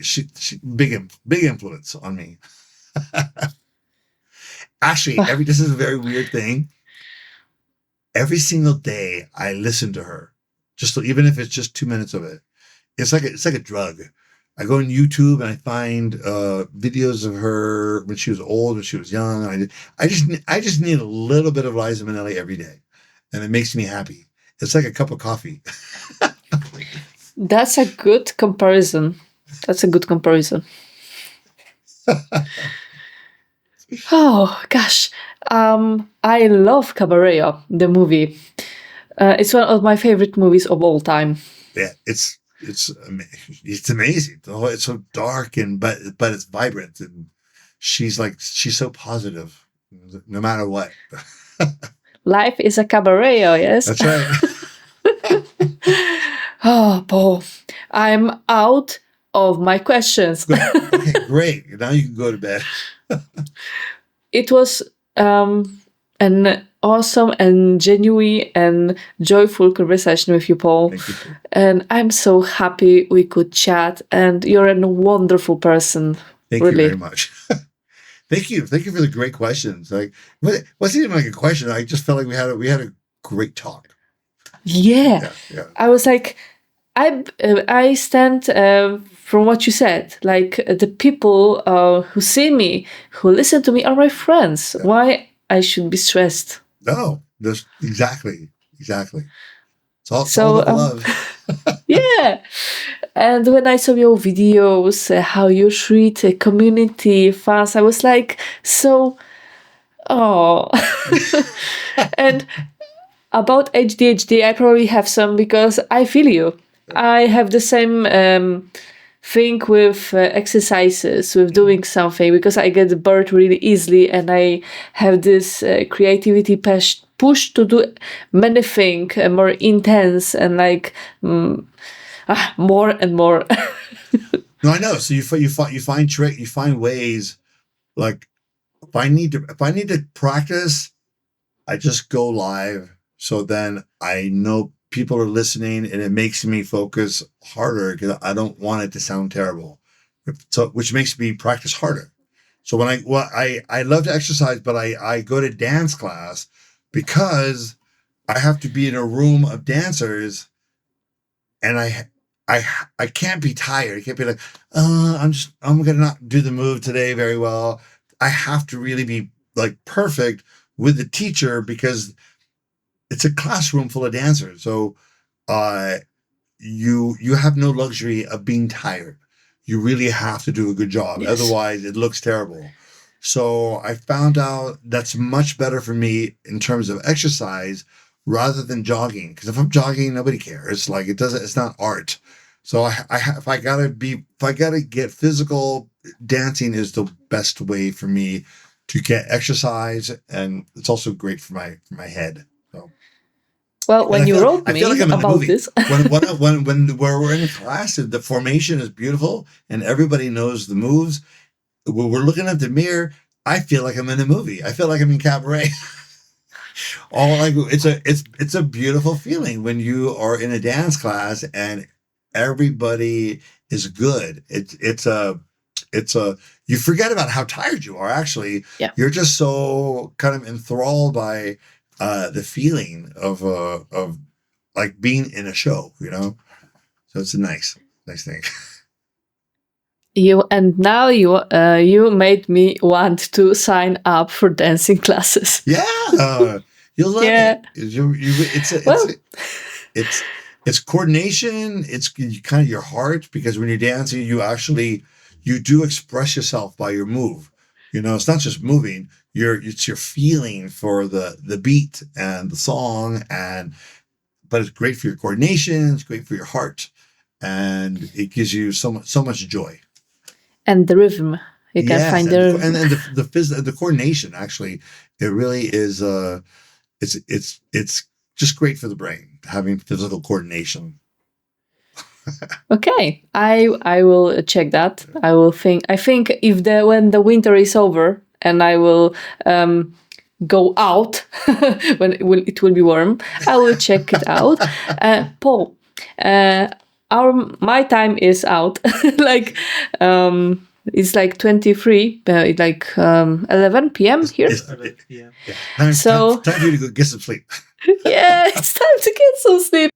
she big influence on me. Actually, this is a very weird thing. Every single day I listen to her, even if it's just 2 minutes of it. It's like a drug. I go on YouTube and I find videos of her when she was old, when she was young. And I just need a little bit of Liza Minnelli every day, and it makes me happy. It's like a cup of coffee. That's a good comparison. That's a good comparison. Oh gosh, I love Cabaret, the movie. It's one of my favorite movies of all time. Yeah, it's amazing. It's so dark but it's vibrant, and she's so positive, no matter what. Life is a cabaret, yes. That's right. Oh, Paul, I'm out of my questions. Okay, great. Now you can go to bed. It was an awesome and genuine and joyful conversation with you, Paul. Thank you. And I'm so happy we could chat. And you're a wonderful person. Thank really. you very much. Thank you for the great questions. Like, it wasn't even like a question. I just felt like we had a great talk. Yeah. I was like, I stand from what you said. Like the people who see me, who listen to me, are my friends. Yeah. Why I should be stressed? No, exactly. It's all about love. Yeah. And when I saw your videos, how you treat a community, fans, I was like, And about ADHD, I probably have some because I feel you. I have the same thing with exercises, with doing something, because I get bored really easily and I have this creativity push to do many things more intense and more and more. No, I know. So you find ways. Like if I need to practice, I just go live. So then I know people are listening, and it makes me focus harder because I don't want it to sound terrible. So which makes me practice harder. So when I love to exercise, but I go to dance class because I have to be in a room of dancers, and I can't be tired. I can't be like, I'm gonna not do the move today very well. I have to really be like perfect with the teacher because it's a classroom full of dancers. So you have no luxury of being tired. You really have to do a good job. Yes. Otherwise it looks terrible. So I found out that's much better for me in terms of exercise rather than jogging. Because if I'm jogging, nobody cares. Like it's not art. So if I gotta get physical, dancing is the best way for me to get exercise, and it's also great for my head. So. Well, when you wrote me about this, when we're in class, the formation is beautiful and everybody knows the moves. When we're looking at the mirror, I feel like I'm in a movie. I feel like I'm in Cabaret. It's a beautiful feeling when you are in a dance class and everybody is good. You forget about how tired you are. Actually, yeah. You're just so kind of enthralled by the feeling of like being in a show, you know. So it's a nice thing. You made me want to sign up for dancing classes. Yeah, you'll love it. It's coordination. It's kind of your heart, because when you're dancing, you do express yourself by your move. You know, it's not just moving. It's your feeling for the beat and the song, but it's great for your coordination. It's great for your heart, and it gives you so much joy. And the rhythm, you can find the rhythm. And the coordination. Actually, it really is. It's just great for the brain, having physical coordination. Okay, I will check that. I think when the winter is over and I will go out when it will be warm, I will check it out. Paul, my time is out. It's like 23, like 11 p.m. here. Yeah. Time for you to go get some sleep. Yeah, it's time to get some sleep.